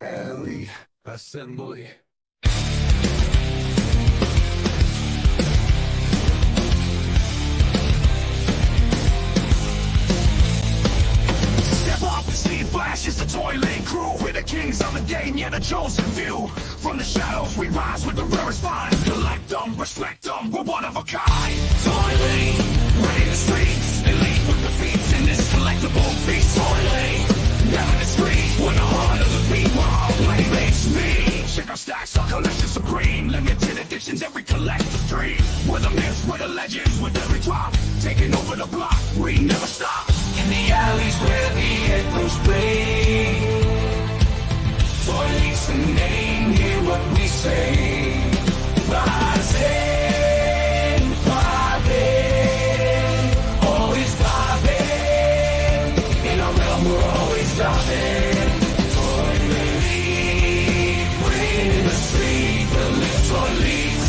Ellie Assembly. Step up and see flash is the ToyLeet crew. We're the kings of the game, yeah, the chosen few. From the shadows we rise with the rarest finds. Collect them, respect them, we're one of a kind. ToyLeet, ready the streets. Elite with the feats in this collectible feast. ToyLeet, down in the street. When the heart of the beat, where our play makes me. Check our stacks, our collection supreme. Limited editions, every collector's dream. We're the myths, we're the legends, with every drop. Taking over the block, we never stop. In the alleys where the echoes play. ToyLeet's the name, hear what we say. Rising, thriving, always thriving. In our realm, we're always diving. ToyLeet, bringing the street, the lift ToyLeet,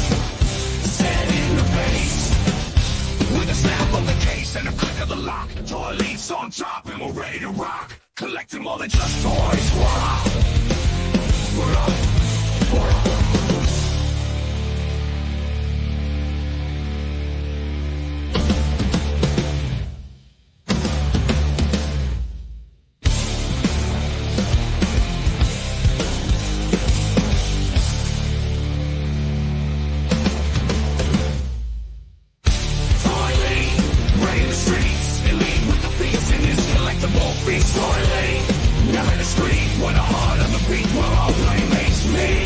setting the pace. With a snap of the case and a click of the lock, ToyLeet's on top and we're ready to rock. Collecting more than just toys, we're up. We're up. We're up. ToyLeet, ready in the streets. Elite with the feats in this collectible feast. ToyLeet, now in the street. When the heart of the beat, where our play makes me.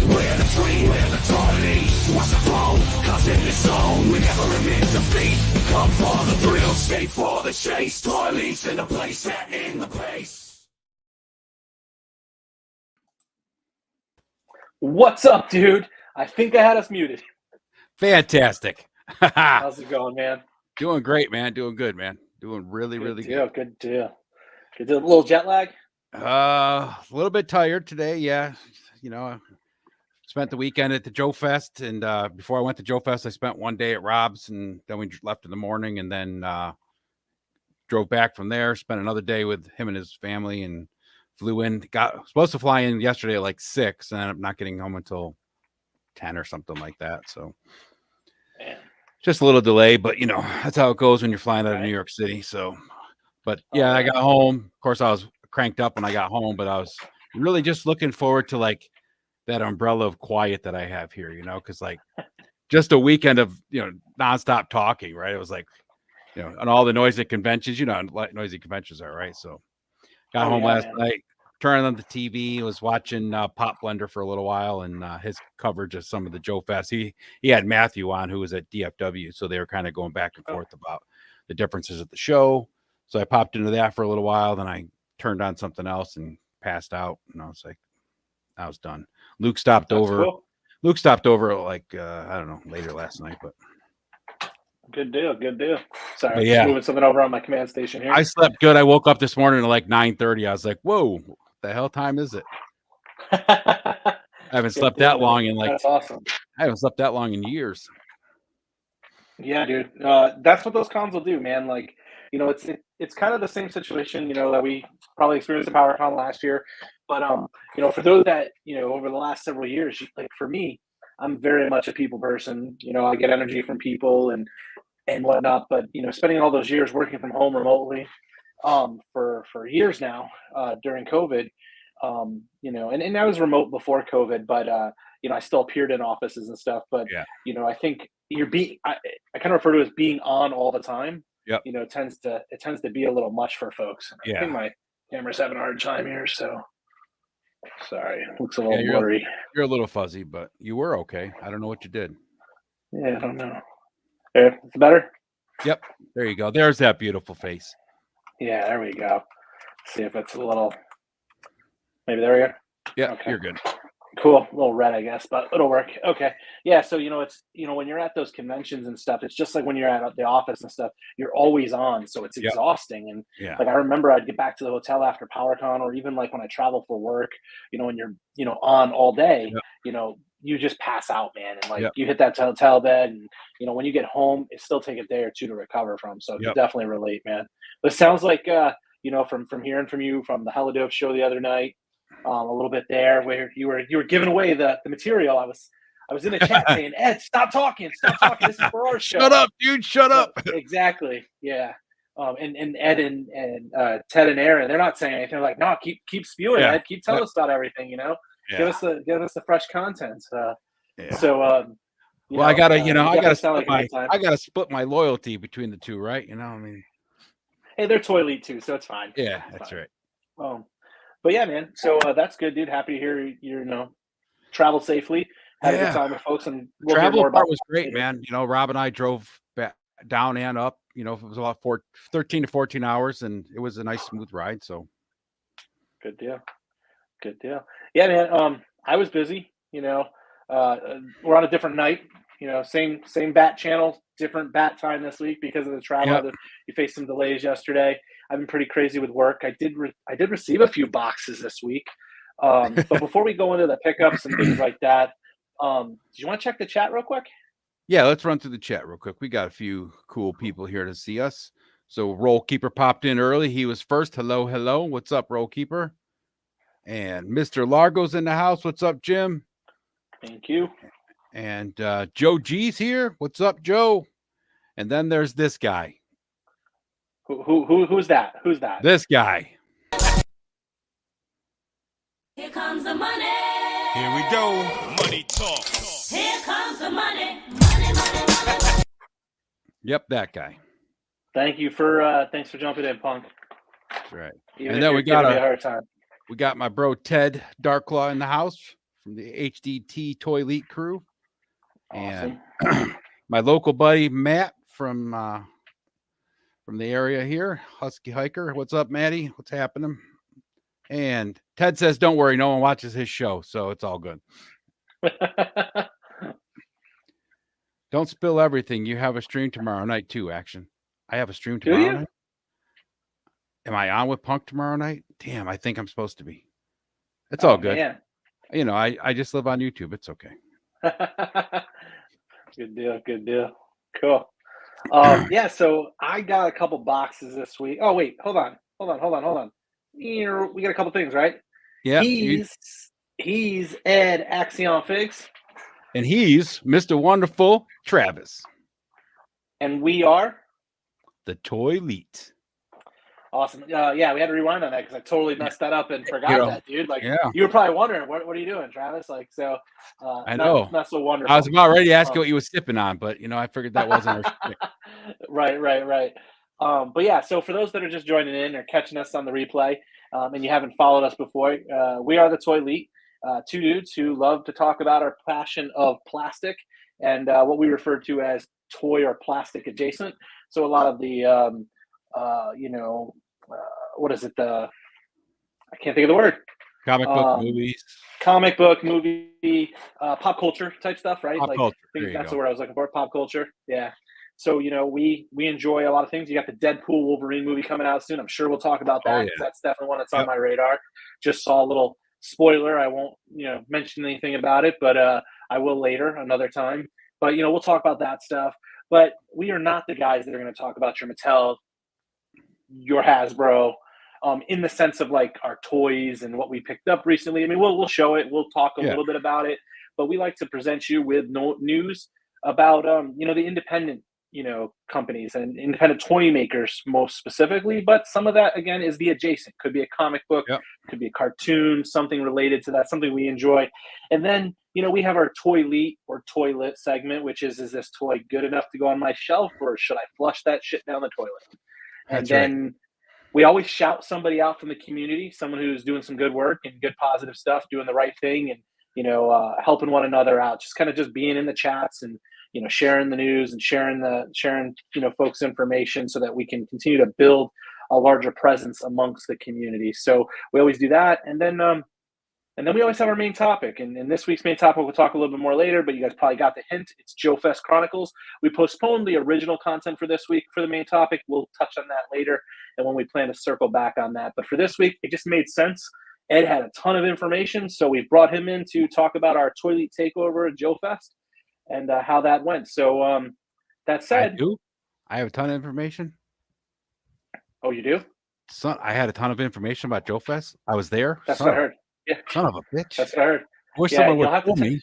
We're the dream, we're the ToyLeet. Watch the flow, cause in this zone, we never admit defeat. Come for the thrill, stay for the chase. ToyLeet's in the place, set in the pace. What's up, dude? I think I had us muted. Fantastic. How's it going, man? Doing great, man. Doing good, man. Doing really good. Good deal. Good deal. A little jet lag? A little bit tired today. Yeah. You know, I spent the weekend at the JoeFest, and before I went to JoeFest, I spent one day at Rob's, and then we left in the morning, and then drove back from there, spent another day with him and his family, and flew in. Supposed to fly in yesterday at like 6, and I'm not getting home until 10 or something like that. So Man. just a little delay, but you know, that's how it goes when you're flying out of New York City. So, but yeah, I got home. Of course, I was cranked up when I got home, but I was really just looking forward to like that umbrella of quiet that I have here, you know, because like just a weekend of, you know, nonstop talking, right? It was like, you know, and all the noisy conventions, you know, noisy conventions are, right? So got home last night, turned on the TV, was watching Pop Blender for a little while, and his coverage of some of the JoeFest. He had Matthew on, who was at DFW, so they were kind of going back and forth about the differences at the show. So I popped into that for a little while, then I turned on something else and passed out, and I was like, I was done. Luke stopped over. Cool. Luke stopped over like I don't know, later last night, but good deal. Sorry, yeah, moving something over on my command station here. I slept good. I woke up this morning at like 9:30. I was like, whoa, what the hell time is it? I haven't slept that long in like. That's awesome. I haven't slept that long in years. Yeah, dude. That's what those cons will do, man. Like, you know, it's kind of the same situation, you know, that we probably experienced at PowerCon last year. But you know, for those that, you know, over the last several years, like for me, I'm very much a people person. You know, I get energy from people and whatnot. But you know, spending all those years working from home remotely, for years now, during COVID, you know, and I was remote before COVID, but you know, I still appeared in offices and stuff. But you know, I think I kind of refer to it as being on all the time. Yep. You know, it tends to be a little much for folks. I think my camera's having a hard time here, so sorry. It looks a little blurry. You're a little fuzzy, but you were okay. I don't know what you did. Yeah, I don't know. There, it's better? Yep. There you go. There's that beautiful face. Yeah, there we go. Let's see if it's a little, maybe there we go. Yeah, okay. You're good. Cool. A little red, I guess, but it'll work. Okay. Yeah. So, you know, it's, you know, when you're at those conventions and stuff, it's just like when you're at the office and stuff, you're always on. So it's exhausting. And like, I remember I'd get back to the hotel after PowerCon, or even like when I travel for work, you know, when you're, you know, on all day, you know, you just pass out, man. And like you hit that hotel bed, and, you know, when you get home, it still take a day or two to recover from. So you definitely relate, man. But it sounds like, from hearing from you from the Hella Dope show the other night, a little bit there where you were giving away the material. I was in the chat saying, Ed, stop talking. This is for our show. Shut up, dude. Shut up. Exactly. Yeah. And Ed and Ted and Aaron, they're not saying anything. They're like, no, keep spewing, Ed. Keep telling us about everything. Yeah. Give us the fresh content. So, well, I gotta split my loyalty between the two, right? I mean, hey, they're ToyLeet too, so it's fine. Yeah, that's right. But yeah, man. So that's good, dude. Happy to hear you travel safely. Had a good time with folks, and the travel part was great, man. Rob and I drove back down and up. It was about 13 to 14 hours, and it was a nice, smooth ride. So, good deal. Yeah, man. I was busy. We're on a different night. Same bat channel, different bat time this week because of the travel. Yep. You faced some delays yesterday. I've been pretty crazy with work. I did receive a few boxes this week. But before we go into the pickups and things like that, do you want to check the chat real quick? Yeah, let's run through the chat real quick. We got a few cool people here to see us. So Roll Keeper popped in early. He was first. Hello. What's up, Roll Keeper? And Mr. Largo's in the house. What's up, Jim? Thank you. And Joe G's here. What's up, Joe? And then there's this guy. Who's that? This guy. Here comes the money. Here we go. Money talk. Here comes the money. Yep, that guy. Thanks for jumping in, Punk. That's right. Even and then we got a hard time. We got my bro Ted Darklaw in the house from the HDT ToyLeet crew. Awesome. And my local buddy Matt from the area here, Husky Hiker. What's up, Matty? What's happening? And Ted says, don't worry, no one watches his show, so it's all good. Don't spill everything. You have a stream tomorrow night too, Action. I have a stream tomorrow night. Am I on with Punk tomorrow night? Damn, I think I'm supposed to be. It's all good. Man. I just live on YouTube. It's okay. Good deal. Cool. So I got a couple boxes this week. Oh, wait, hold on. We got a couple things, right? Yeah. He's Ed Akxion Figs. And he's Mr. Wonderful Travis. And we are the ToyLeet. Awesome. We had to rewind on that because I totally messed that up and forgot that, dude. You were probably wondering, what are you doing, Travis? I know. Not so wonderful. I was about ready to ask you what you was sipping on, but I figured that wasn't our shit. Right. But yeah, so for those that are just joining in or catching us on the replay, and you haven't followed us before, we are the ToyLeet, two dudes who love to talk about our passion of plastic and what we refer to as toy or plastic adjacent. So a lot of the what is it? I can't think of the word. Comic book movie, pop culture type stuff, right? Culture. That's the word I was looking for. Pop culture. Yeah. So we enjoy a lot of things. You got the Deadpool Wolverine movie coming out soon. I'm sure we'll talk about that. That's definitely one that's on my radar. Just saw a little spoiler. I won't mention anything about it, but I will later, another time. But we'll talk about that stuff. But we are not the guys that are going to talk about your Mattel, your Hasbro, in the sense of like our toys and what we picked up recently. I mean, we'll show it. We'll talk a little bit about it, but we like to present you with news about the independent companies and independent toy makers most specifically. But some of that again is the adjacent. Could be a comic book, could be a cartoon, something related to that, something we enjoy. And then we have our ToyLeet or toilet segment, which is this toy good enough to go on my shelf, or should I flush that shit down the toilet? And then we always shout somebody out from the community, someone who's doing some good work and good positive stuff, doing the right thing, and helping one another out. Just being in the chats and sharing the news and sharing folks' information so that we can continue to build a larger presence amongst the community. So we always do that, and then we always have our main topic. And this week's main topic we'll talk a little bit more later, but you guys probably got the hint. It's JoeFest Chronicles. We postponed the original content for this week for the main topic. We'll touch on that later, and when we plan to circle back on that. But for this week, it just made sense. Ed had a ton of information, so we brought him in to talk about our ToyLeet Takeover at JoeFest and how that went. So that said, I have a ton of information. Oh, you do? I had a ton of information about JoeFest. I was there. That's what I heard. Yeah, Son of a bitch. that's what I heard. I wish Yeah, someone would you'll have to tell me.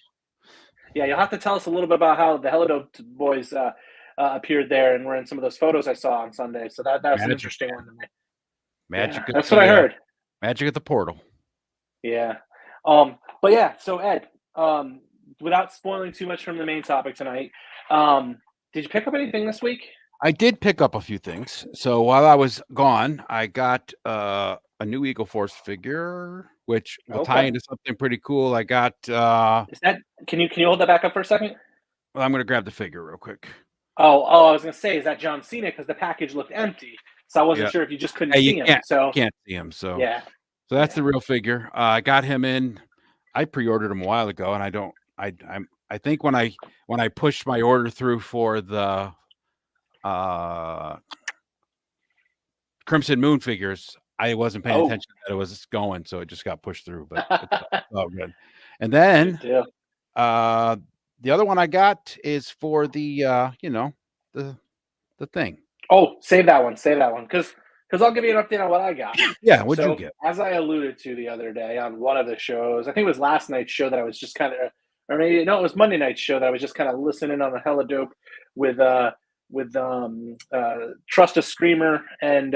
Yeah, you'll have to tell us a little bit about how the Hello boys appeared there and were in some of those photos I saw on Sunday. So that's an Magic. interesting one to me. Magic. Yeah, that's what I heard. Magic at the portal. Yeah. But yeah, so Ed, without spoiling too much from the main topic tonight, did you pick up anything this week? I did pick up a few things. So while I was gone, I got a new Eagle Force figure, which will tie into something pretty cool. I got Is that can you hold that back up for a second? well, I'm gonna grab the figure real quick. Oh, I was gonna say, is that John Cena? Because the package looked empty. So I wasn't sure if you just couldn't see him. So can't see him. So yeah. So that's the real figure. I got him in. I pre-ordered him a while ago, and I think when I pushed my order through for the Crimson Moon figures, I wasn't paying attention that it was going, so it just got pushed through. But it's all good. And then the other one I got is for the the thing. Oh, save that one, because I'll give you an update on what I got. Yeah, what'd you get? As I alluded to the other day on one of the shows, I think it was last night's show that I was just kind of, or maybe no, it was Monday night's show that I was just kind of listening on the Hella Dope with Trust a Screamer and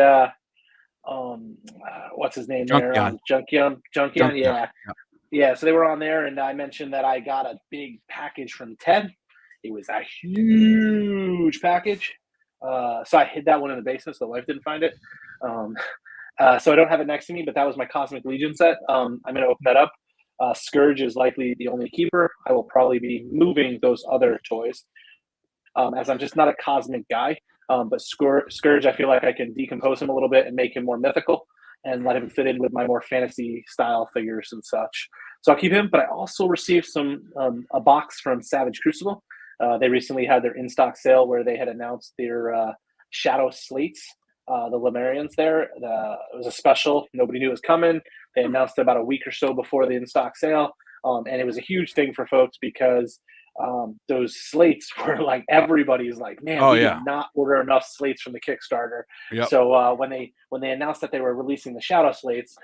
what's his name there? Junkion. Yeah. So they were on there, and I mentioned that I got a big package from Ted. It was a huge package. So I hid that one in the basement so the wife didn't find it. So I don't have it next to me, but that was my Cosmic Legion set. I'm going to open that up. Scourge is likely the only keeper. I will probably be moving those other toys as I'm just not a cosmic guy. But Scourge, I feel like I can decompose him a little bit and make him more mythical and let him fit in with my more fantasy style figures and such. So I'll keep him, but I also received a box from Savage Crucible. They recently had their in-stock sale where they had announced their Shadow Slates, the Lemurians there. It was a special. Nobody knew it was coming. They announced it about a week or so before the in-stock sale. And it was a huge thing for folks because those slates were like, everybody's like, man, we did not order enough slates from the Kickstarter. Yep. So when they announced that they were releasing the Shadow Slates,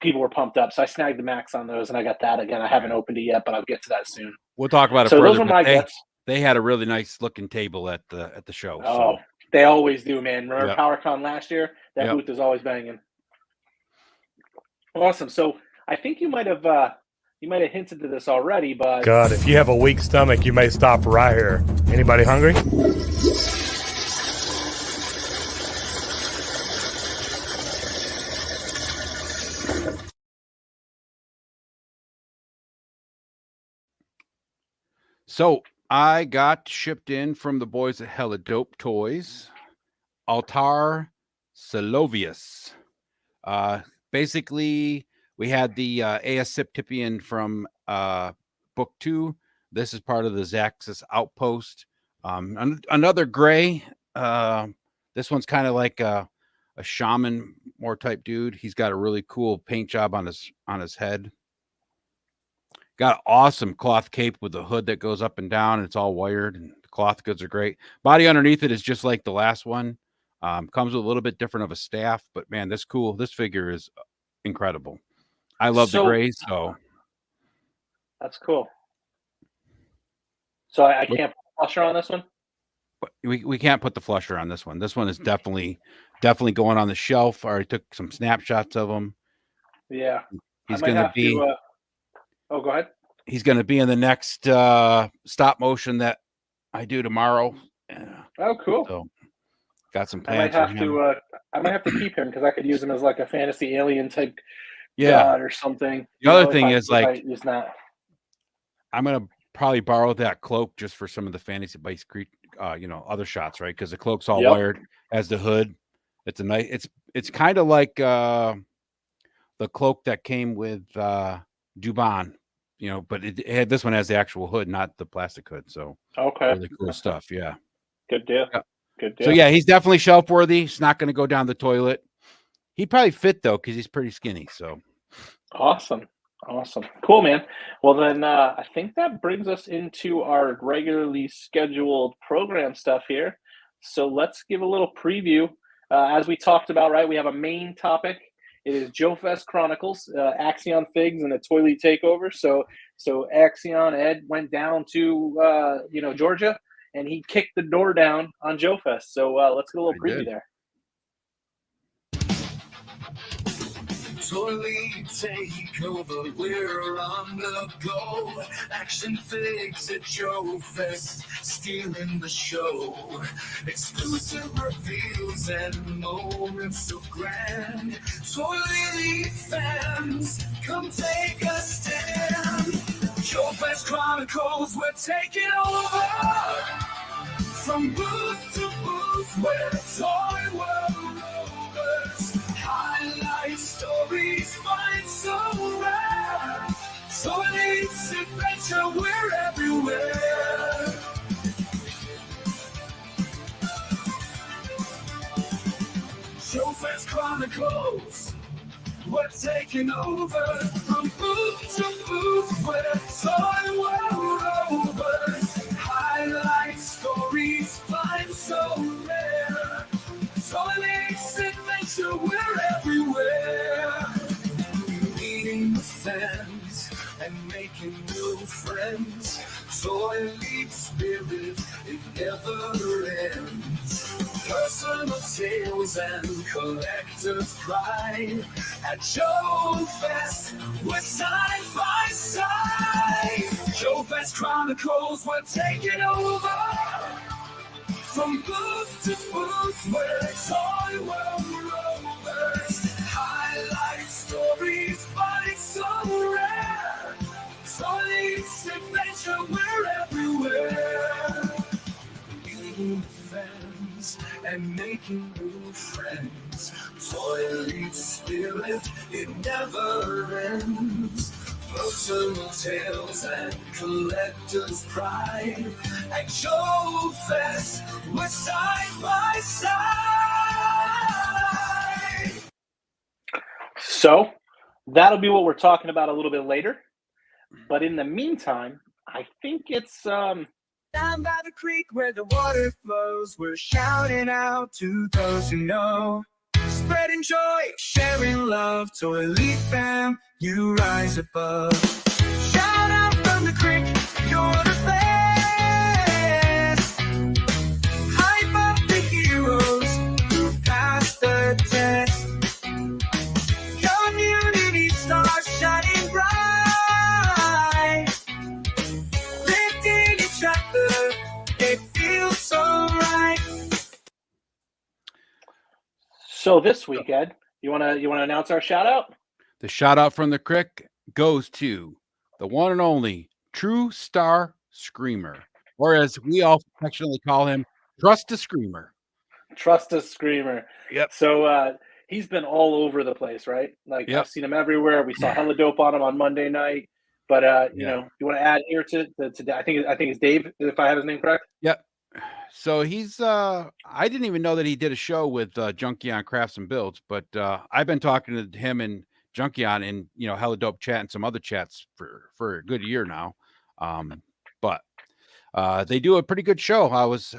people were pumped up. So I snagged the max on those, and I got that. Again, I haven't opened it yet, but I'll get to that soon. We'll talk about it so further. Those were my gets. They had a really nice looking table at the show. Oh, they always do, man. Remember PowerCon last year? That booth is always banging. Awesome. So I think you might have hinted to this already, but God, if you have a weak stomach, you may stop right here. Anybody hungry? So I got shipped in from the boys at Hella Dope Toys, Altar Solovius. Basically, we had the Aesoptipian from book 2. This is part of the Zaxxas Outpost. Another gray. This one's kind of like a shaman more type dude. He's got a really cool paint job on his head. Got an awesome cloth cape with the hood that goes up and down, and it's all wired, and the cloth goods are great. Body underneath it is just like the last one. Comes with a little bit different of a staff, but man, this figure is incredible. I love the grays, so that's cool. So I can't put the flusher on this one? We can't put the flusher on this one. This one is definitely going on the shelf. I already took some snapshots of him. Yeah. He's going to be... go ahead. He's going to be in the next stop motion that I do tomorrow. Oh, cool. So, got some plans. I might have to keep him because I could use him as like a fantasy alien type god or something. The other thing is I'm going to probably borrow that cloak just for some of the fantasy base other shots, right? Because the cloak's all wired as the hood. It's a nice. It's kind of like the cloak that came with Dubon, but it had this one has the actual hood, not the plastic hood. So really cool stuff. Yeah, good deal. Yeah. Good deal. So yeah, he's definitely shelf worthy. He's not going to go down the toilet. He'd probably fit though because he's pretty skinny. So awesome, cool, man. Well then, I think that brings us into our regularly scheduled program stuff here. So let's give a little preview as we talked about, right, we have a main topic. It is JoeFest Chronicles, Akxion Figs, and the ToyLeet Takeover. So Akxion Ed went down to Georgia, and he kicked the door down on JoeFest. So let's get a little preview there. ToyLeet Takeover, we're on the go. Akxion Figs at JoeFest, stealing the show. Exclusive reveals and moments so grand. ToyLeet fans, come take a stand. JoeFest Chronicles, we're taking over. From booth to booth, we're toy world rovers. Highlight stories, find so rare. ToyLeet's adventure, we're everywhere. JoeFest Chronicles, we're taking over. From booth to booth, we're toy world rovers. Highlight stories, find so rare. ToyLeet's adventure, we're everywhere. Meeting the fans and making new friends. ToyLeet spirit, it never ends. Personal tales and collector's pride. At JoeFest, we're side by side. JoeFest Chronicles, we're taking over. From booth to booth, we're toy world rovers. Highlight stories, find so rare. ToyLeet's adventure, we're everywhere. Meeting fans and making new friends. ToyLeet spirit, it never ends. Personal tales and collector's pride. At JoeFest, we're side by side. So that'll be what we're talking about a little bit later. But in the meantime, I think it's Down by the creek where the water flows, we're shouting out to those who know. Spreading joy, sharing love, ToyLeet fam, you rise above. Shout out from the creek, you're the best. Hype up the heroes who passed the test. Community stars shining bright. Lifting each other, it feels so right. so this week, Ed, you wanna announce our shout out? The shout out from the crick goes to the one and only True Star Screamer, or as we all affectionately call him, Trust a Screamer. Trust a Screamer. Yep. So he's been all over the place, right? Like Yep. I've seen him everywhere. We saw hella dope on him on Monday night. But you know, you want to add here to I think it's Dave, if I have his name correct. Yep. So he's I didn't even know that he did a show with Junkie on Crafts and Builds, but I've been talking to him and Junkie on in Hella Dope Chat and some other chats for a good year now. But they do a pretty good show. I was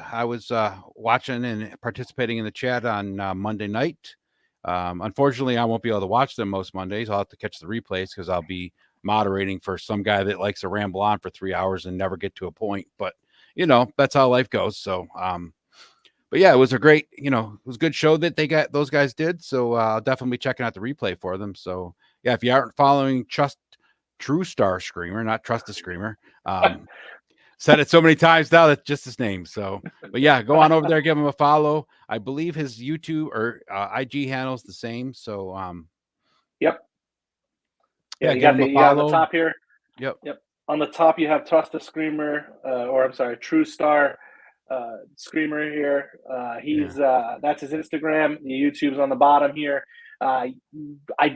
watching and participating in the chat on Monday night. Unfortunately, I won't be able to watch them most Mondays. I'll have to catch the replays because I'll be moderating for some guy that likes to ramble on for 3 hours and never get to a point. But that's how life goes. So, but yeah, it was a great, it was a good show that those guys did. So I'll definitely be checking out the replay for them. So yeah, if you aren't following True Star Screamer, not Trust a Screamer, said it so many times now that's just his name. So, but yeah, go on over there, give him a follow. I believe his YouTube or IG handle is the same. So, Yep. Yeah, you got on the top here. Yep. On the top, you have Trust the Screamer, True Star Screamer here. That's his Instagram. The YouTube's on the bottom here. I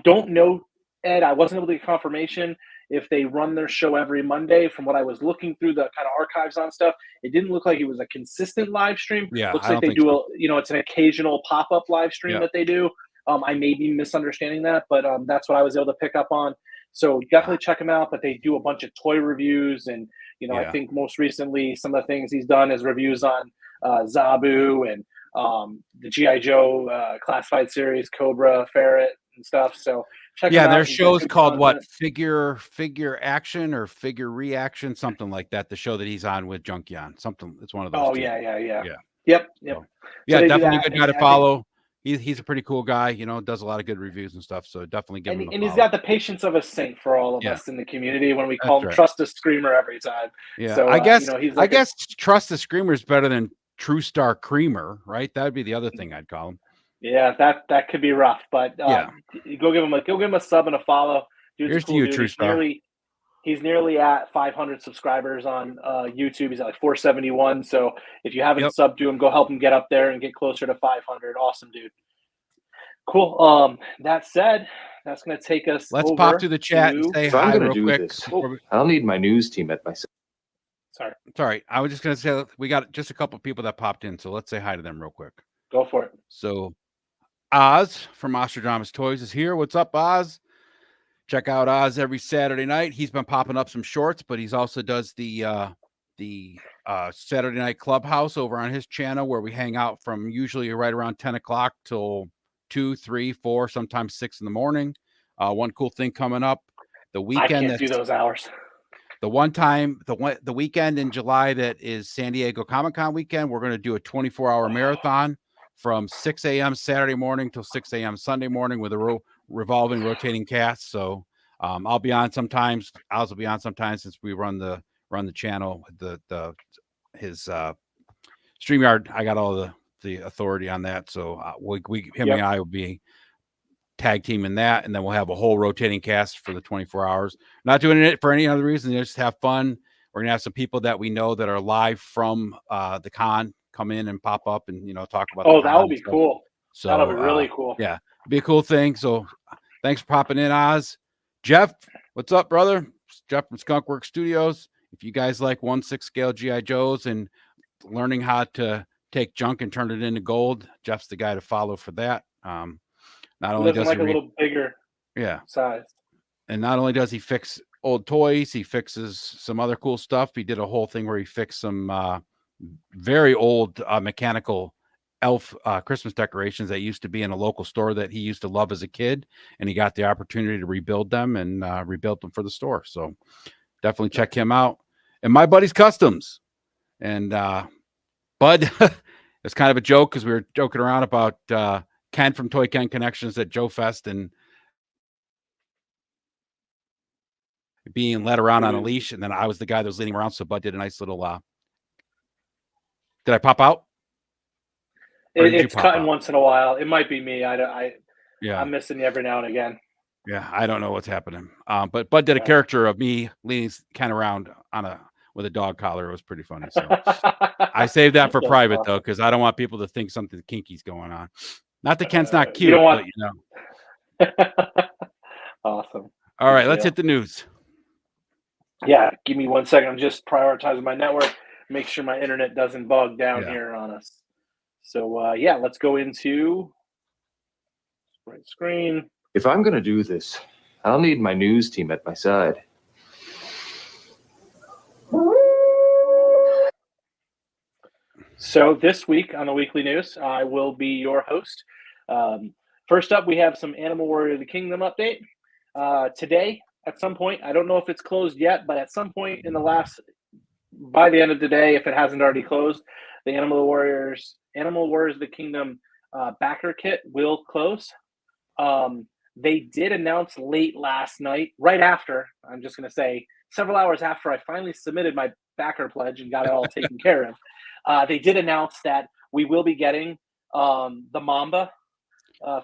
don't know, Ed. I wasn't able to get confirmation if they run their show every Monday. From what I was looking through the kind of archives on stuff, it didn't look like it was a consistent live stream. Yeah, looks like they do it's an occasional pop-up live stream that they do. I may be misunderstanding that, but that's what I was able to pick up on. So definitely check him out. But they do a bunch of toy reviews, and I think most recently some of the things he's done is reviews on Zabu and the GI Joe classified series, Cobra, Ferret, and stuff. So check Yeah, them out. their He's got show's good called what? content. Figure action or figure reaction, something like that. The show that he's on with Junkion. Something, it's one of those Oh two. yeah. Yeah. Yep. So, So yeah, they do definitely a that, good guy to and I think follow. He's a pretty cool guy, does a lot of good reviews and stuff. So definitely give him a and he's follow. got the patience of a saint for all of Yeah, us in the community when we that's call him right. trust a screamer every time. Yeah. So I guess he's I like guess Trust the Screamer is better than True Star Creamer, right? That would be the other thing I'd call him. yeah, that could be rough, but Yeah. go give him a sub and a follow. Dude's a Here's to cool you, dude. True Star. He's nearly at 500 subscribers on YouTube. He's at like 471. So if you haven't Yep. subbed to him, go help him get up there and get closer to 500. Awesome, dude. Cool. That said, that's going to take us. Let's over pop through the chat and to- say If I'm hi going to real do quick. this, before we- I'll need my news team at my side. Sorry, Sorry, I was just gonna say we got just a couple people that popped in, so let's say hi to them real quick. go for it. So Oz from Ostradamus Toys is here. What's up, Oz? Check out Oz every Saturday night. He's been popping up some shorts, but he's also does the Saturday Night Clubhouse over on his channel, where we hang out from usually right around 10 o'clock till 2, 3, 4, sometimes 6 in the morning. One cool thing coming up, the I weekend. can't do those hours. The weekend in July that is San Diego Comic-Con weekend, we're going to do a 24-hour marathon from 6 a.m. Saturday morning till 6 a.m. Sunday morning with a revolving rotating cast. So I'll be on sometimes. Oz will be on sometimes, since we run the channel. His StreamYard, I got all the authority on that. So him and I will be tag team in that, and then we'll have a whole rotating cast for the 24 hours. Not doing it for any other reason, just have fun. We're gonna have some people that we know that are live from the con come in and pop up and talk about the con. That would be cool. So That'll be really cool. Yeah, be a cool thing. So thanks for popping in, Oz. Jeff, what's up, brother? Jeff from Skunkworks Studios. If you guys like 1/6 scale GI Joes and learning how to take junk and turn it into gold, Jeff's the guy to follow for that. Not only does he he a little bigger size, and not only does he fix old toys, he fixes some other cool stuff. He did a whole thing where he fixed some very old mechanical elf Christmas decorations that used to be in a local store that he used to love as a kid, and he got the opportunity to rebuild them and rebuilt them for the store. So definitely check him out. And My Buddy's Customs. And Bud, it's kind of a joke because we were joking around about Ken from Toy Ken Connections at JoeFest and being led around on a leash, and then I was the guy that was leading around. So Bud did a nice little. Did I pop out? It's cutting once in a while. It might be me. Yeah, I'm missing you every now and again. Yeah, I don't know what's happening. But Bud did a character of me leading Ken around with a dog collar. It was pretty funny. So I saved that for private though, because I don't want people to think something kinky's going on. Not that Ken's not cute, but Awesome. All right, let's hit the news. Yeah, give me 1 second. I'm just prioritizing my network. Make sure my internet doesn't bog down here on us. So let's go into right screen. If I'm going to do this, I'll need my news team at my side. So this week on the weekly news, I will be your host. First up, we have some Animal Warrior of the Kingdom update. Today, at some point, I don't know if it's closed yet, but at some point by the end of the day, if it hasn't already closed, the Animal Warriors of the Kingdom backer kit will close. They did announce late last night, right after, I'm just going to say, several hours after I finally submitted my backer pledge and got it all taken care of. They did announce that we will be getting the Mamba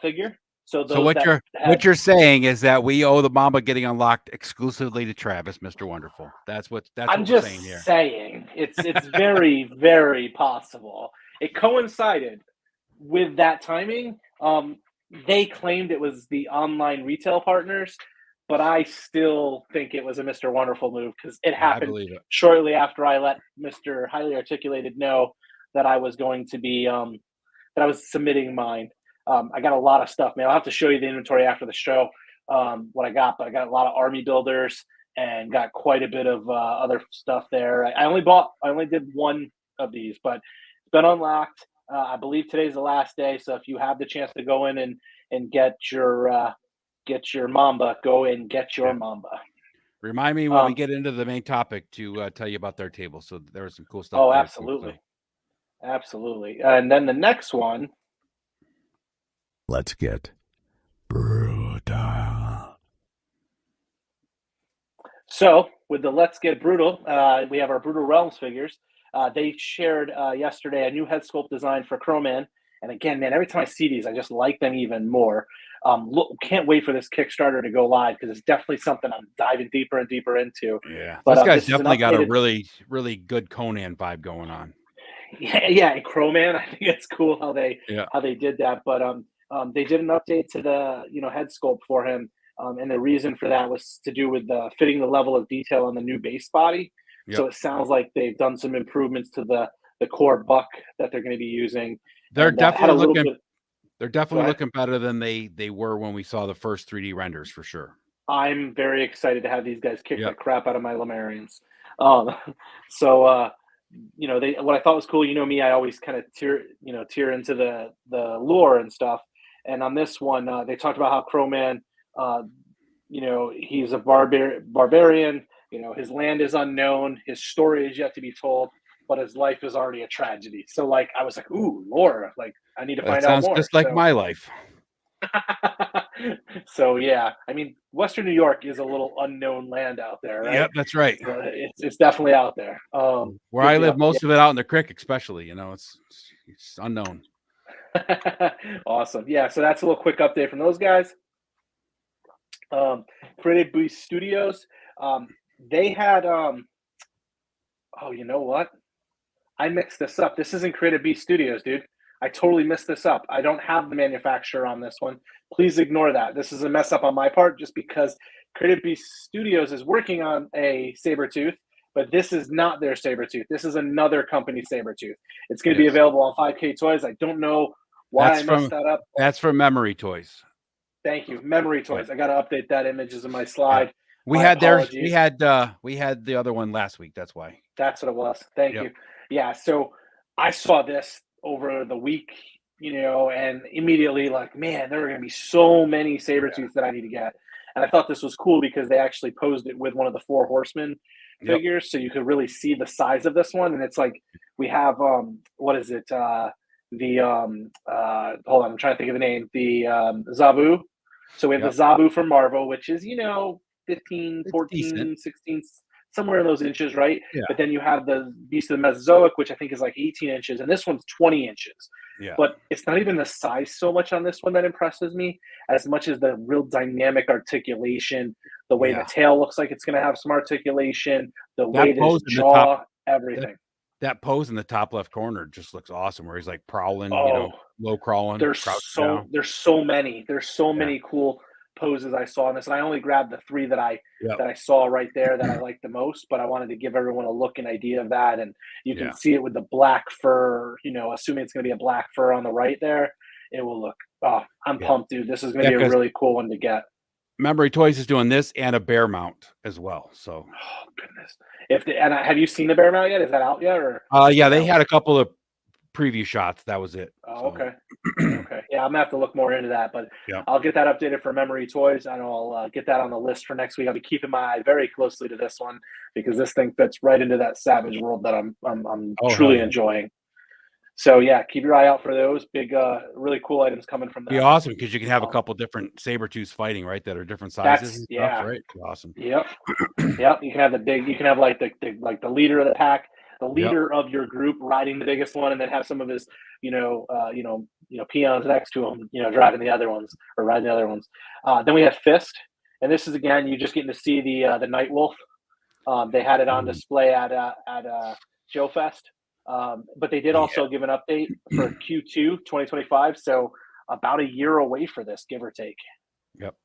figure. So what you're saying is that we owe the Mamba getting unlocked exclusively to Travis, Mr. Wonderful. That's what we're saying here. Saying it's very, very possible. It coincided with that timing. They claimed it was the online retail partners, but I still think it was a Mr. Wonderful move because it happened shortly after I let Mr. Highly Articulated know that I was going to be that I was submitting mine. I got a lot of stuff, man. I'll have to show you the inventory after the show, what I got, but I got a lot of army builders and got quite a bit of other stuff there. I only did one of these, but it's been unlocked. I believe today's the last day. So if you have the chance to go in and get your Mamba, go and get your Mamba. Remind me when we get into the main topic to tell you about their table. So there was some cool stuff. Oh, there absolutely. too, so. Absolutely. And then the next one. Let's get brutal. So with the Let's Get Brutal, we have our Brutal Realms figures. They shared yesterday a new head sculpt design for Crowman. And again, man, every time I see these, I just like them even more. Can't wait for this Kickstarter to go live because it's definitely something I'm diving deeper and deeper into. Yeah, but this guy's this definitely got a really, really good Conan vibe going on. Yeah, and Crowman, I think it's cool how they did that. But they did an update to the head sculpt for him, and the reason for that was to do with fitting the level of detail on the new base body. Yep. So it sounds like they've done some improvements to the core buck that they're going to be using. They're definitely looking. They're definitely looking better than they were when we saw the first 3D renders for sure. I'm very excited to have these guys kick the crap out of my Lemurians. What I thought was cool, me, I always kind of tear into the lore and stuff. And on this one, they talked about how Crowman, he's a barbarian. His land is unknown. His story is yet to be told, but his life is already a tragedy. So, I was like, ooh, lore. I need to find out more. Sounds just like my life. So, yeah. I mean, Western New York is a little unknown land out there, right? Yep, that's right. So it's definitely out there. Where I live, most of it out in the creek, especially, it's unknown. Awesome. Yeah, so that's a little quick update from those guys. Creative Beast Studios. They had you know what? I mixed this up. This isn't Creative Beast Studios, dude. I totally messed this up. I don't have the manufacturer on this one. Please ignore that. This is a mess up on my part just because Creative Beast Studios is working on a Sabretooth, but this is not their Sabretooth. This is another company Sabretooth. It's going to be available on 5K Toys. I don't know why I messed that up. That's from Memory Toys. Thank you. Memory Toys. I got to update that images in my slide. We had the other one last week. That's why. That's what it was. Thank you. Yeah. So I saw this over the week, and immediately man, there are going to be so many Sabretooths that I need to get. And I thought this was cool because they actually posed it with one of the 4 Horsemen figures. So you could really see the size of this one. And it's we have, what is it? Hold on, I'm trying to think of the name. The Zabu. So we have the Zabu from Marvel, which is, 15, 14, 16, somewhere in those inches, right? Yeah. But then you have the Beast of the Mesozoic, which I think is 18 inches, and this one's 20 inches. Yeah. But it's not even the size so much on this one that impresses me, as much as the real dynamic articulation, the way the tail looks like it's going to have some articulation, the way this jaw, everything. That pose in the top left corner just looks awesome, where he's prowling, low crawling. There's so many cool poses I saw in this, and I only grabbed the 3 that I saw right there that I liked the most, but I wanted to give everyone a look and idea of that. And you can see it with the black fur, assuming it's going to be a black fur on the right there, it will look, I'm pumped, dude. This is going to be a really cool one to get. Memory Toys is doing this and a bear mount as well. So, oh goodness. Have you seen the bear mount yet? Is that out yet? Or they had a couple of preview shots. That was it. Oh, okay. Okay. Yeah, I'm gonna have to look more into that, but I'll get that updated for Memory Toys, and I'll get that on the list for next week. I'll be keeping my eye very closely to this one because this thing fits right into that Savage world that I'm truly enjoying. So yeah, keep your eye out for those big, really cool items coming from that. Be awesome because you can have a couple different Sabretooths fighting, right? That are different sizes. And stuff, right? Awesome. Yep. Yep. You can have the leader of the pack, the leader of your group riding the biggest one, and then have some of his, peons next to him, driving the other ones or riding the other ones. Then we have Fist, and this is again, you're just getting to see the Night Wolf. They had it on display at JoeFest. But they did also give an update for Q2 2025, so about a year away for this, give or take. Yep.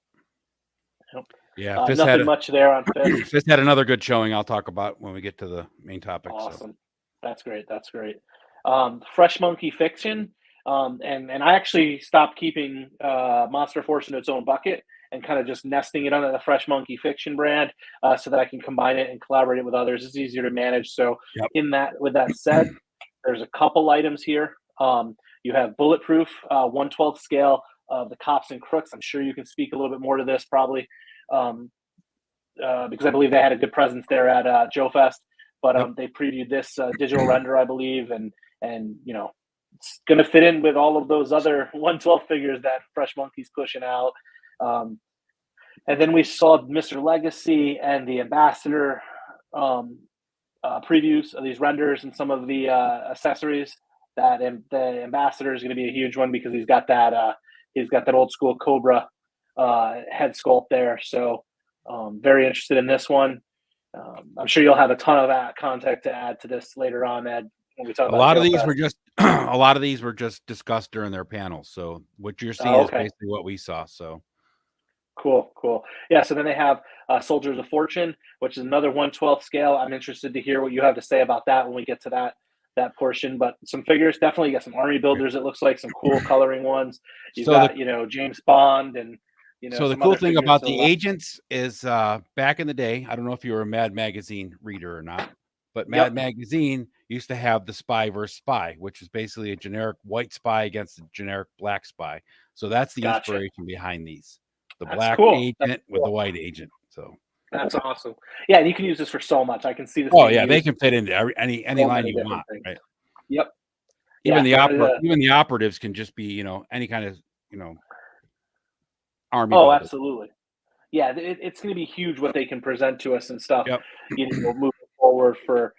Yep. Yeah, nothing much there on Fist. Fist had another good showing I'll talk about when we get to the main topic. Awesome. So. That's great. That's great. Fresh Monkey Fiction. And I actually stopped keeping Monster Force in its own bucket and kind of just nesting it under the Fresh Monkey Fiction brand so that I can combine it and collaborate it with others. It's easier to manage. So with that said, there's a couple items here You have Bulletproof 1/12 scale of the Cops and Crooks. I'm sure you can speak a little bit more to this probably, because I believe they had a good presence there at JoeFest. But they previewed this digital render, I believe, and it's going to fit in with all of those other 1/12 figures that Fresh Monkey's pushing out. And then we saw Mr. Legacy and the Ambassador previews of these renders and some of the accessories. The Ambassador is going to be a huge one because he's got that old school Cobra head sculpt there. So very interested in this one. I'm sure you'll have a ton of that content to add to this later on, Ed. When we talk about a lot of these were just a lot of these were just discussed during their panels. So what you're seeing is basically what we saw. So cool. Yeah. So then they have Soldiers of Fortune, which is another 1/12 scale. I'm interested to hear what you have to say about that when we get to that portion. But some figures, definitely. You got some army builders. It looks like some cool coloring ones. You've got James Bond and. So the cool thing about the agents is back in the day, I don't know if you were a Mad Magazine reader or not, but Mad Magazine used to have the spy versus spy, which is basically a generic white spy against a generic black spy. So that's the inspiration behind these. The black agent with the white agent. So that's awesome. Yeah, and you can use this for so much. I can see this. Oh yeah, they can fit into any line you want. Right? Yep. Even the operatives can just be any kind of army. Oh, absolutely. Yeah, it's going to be huge what they can present to us and stuff. Yep. Moving forward for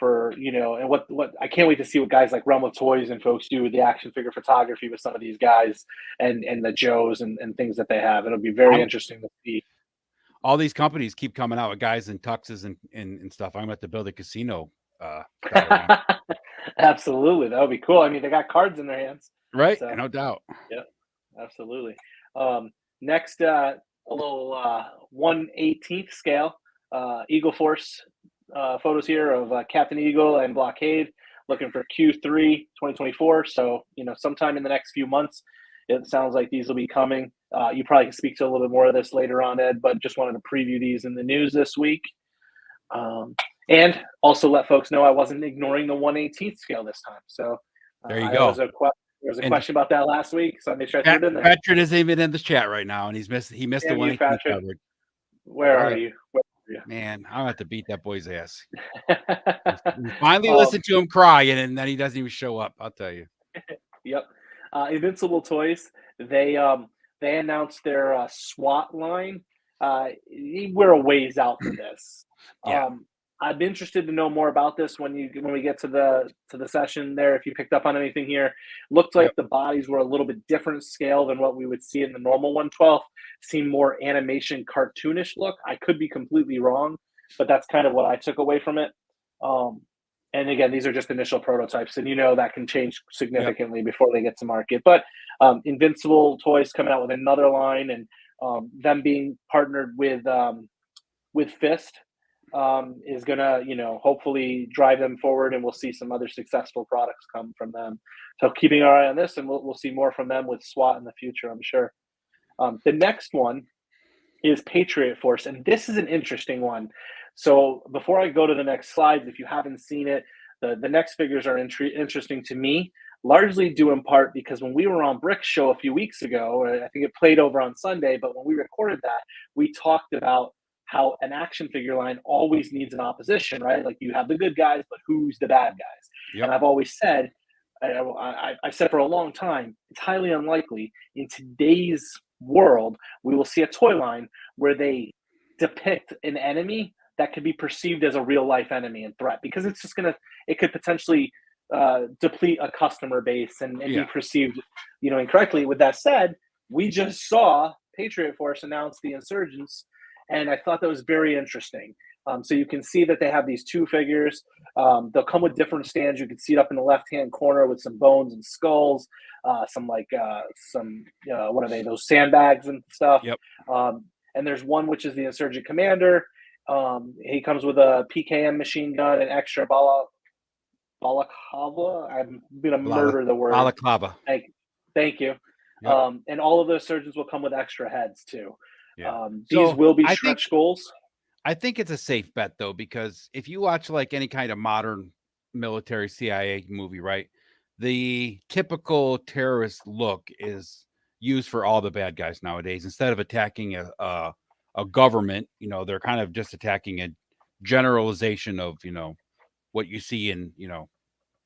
and what I can't wait to see what guys like Realm of Toys and folks do with the action figure photography with some of these guys and the Joes and things that they have. It'll be very interesting to see. All these companies keep coming out with guys in tuxes and stuff. I'm about to build a casino. Absolutely, that would be cool. I mean, they got cards in their hands, right? So, no doubt. Yeah, absolutely. Next, a little 1/18 scale Eagle Force photos here of Captain Eagle and Blockade, looking for Q3 2024. So sometime in the next few months, it sounds like these will be coming. You probably can speak to a little bit more of this later on, Ed, but just wanted to preview these in the news this week. And also let folks know I wasn't ignoring the 1/18 scale this time. So there you go. There was a question about that last week, so I made sure I threw it in there. Patrick isn't even in the chat right now, and he missed the 1/18 coverage. Where are you? Man, I'm about to beat that boy's ass. We finally listened to him cry, and then he doesn't even show up. I'll tell you. Yep. Invincible Toys. They announced their SWAT line. We're a ways out for this. Yeah. I'm interested to know more about this when we get to the session there. If you picked up on anything here, looked like the bodies were a little bit different scale than what we would see in the normal 1/12. Seemed more animation cartoonish look. I could be completely wrong, but that's kind of what I took away from it. And again, these are just initial prototypes, and that can change significantly before they get to market. But Invincible Toys coming out with another line, and them being partnered with Fist. Is gonna, hopefully drive them forward, and we'll see some other successful products come from them. So keeping our eye on this, and we'll see more from them with SWAT in the future, I'm sure. The next one is Patriot Force, and this is an interesting one. So before I go to the next slides, if you haven't seen it, the next figures are interesting to me, largely due in part because when we were on Brick Show a few weeks ago, I think it played over on Sunday, but when we recorded that, we talked about how an action figure line always needs an opposition, right? Like you have the good guys, but who's the bad guys? Yep. And I've always said, I said for a long time, it's highly unlikely in today's world we will see a toy line where they depict an enemy that could be perceived as a real life enemy and threat, because it's just it could potentially deplete a customer base and be perceived, incorrectly. With that said, we just saw Patriot Force announce the Insurgents, and I thought that was very interesting. So you can see that they have these two figures. They'll come with different stands. You can see it up in the left-hand corner with some bones and skulls, what are they, those sandbags and stuff. Yep. And there's one which is the Insurgent Commander. He comes with a PKM machine gun and extra balaclava. I'm going to murder the word. Balaclava. Thank you. Yep. And all of those surgeons will come with extra heads too. Yeah. These will be stretch goals. I think it's a safe bet though, because if you watch like any kind of modern military CIA movie, right, the typical terrorist look is used for all the bad guys nowadays. Instead of attacking a government, they're kind of just attacking a generalization of, what you see in,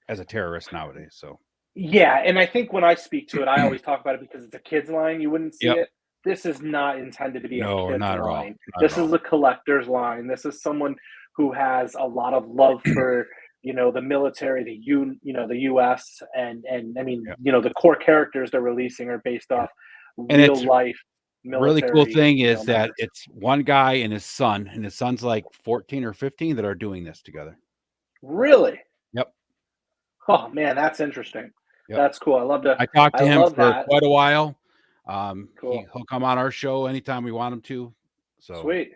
as a terrorist nowadays. So Yeah, and I think when I speak to it, I always talk about it because it's a kid's line. You wouldn't see Yep. it. This is not intended to be a No, kid's not at all. line. Not This at all. is a collector's line. This is someone who has a lot of love for, the military, the U.S. and I mean, Yep. the core characters they're releasing are based off And real it's life really military. cool thing is that members. it's one guy and his son's like 14 or 15 that are doing this together. Really? Yep. Oh man, that's interesting. Yep. That's cool. I love to. I talked to I him love for that. quite a while. Cool. He'll come on our show anytime we want him to. So Sweet.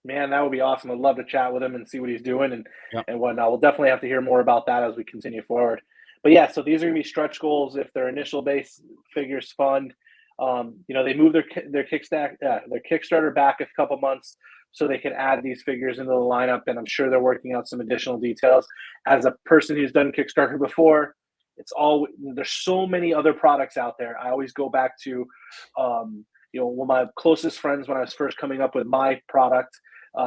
Man, that would be awesome. I'd love to chat with him and see what he's doing Yep. and whatnot. We'll definitely have to hear more about that as we continue forward. But yeah, so these are gonna be stretch goals if their initial base figures fund. They moved their Kickstarter back a couple months so they can add these figures into the lineup, and I'm sure they're working out some additional details. As a person who's done Kickstarter before, there's so many other products out there. I always go back to, one of my closest friends when I was first coming up with my product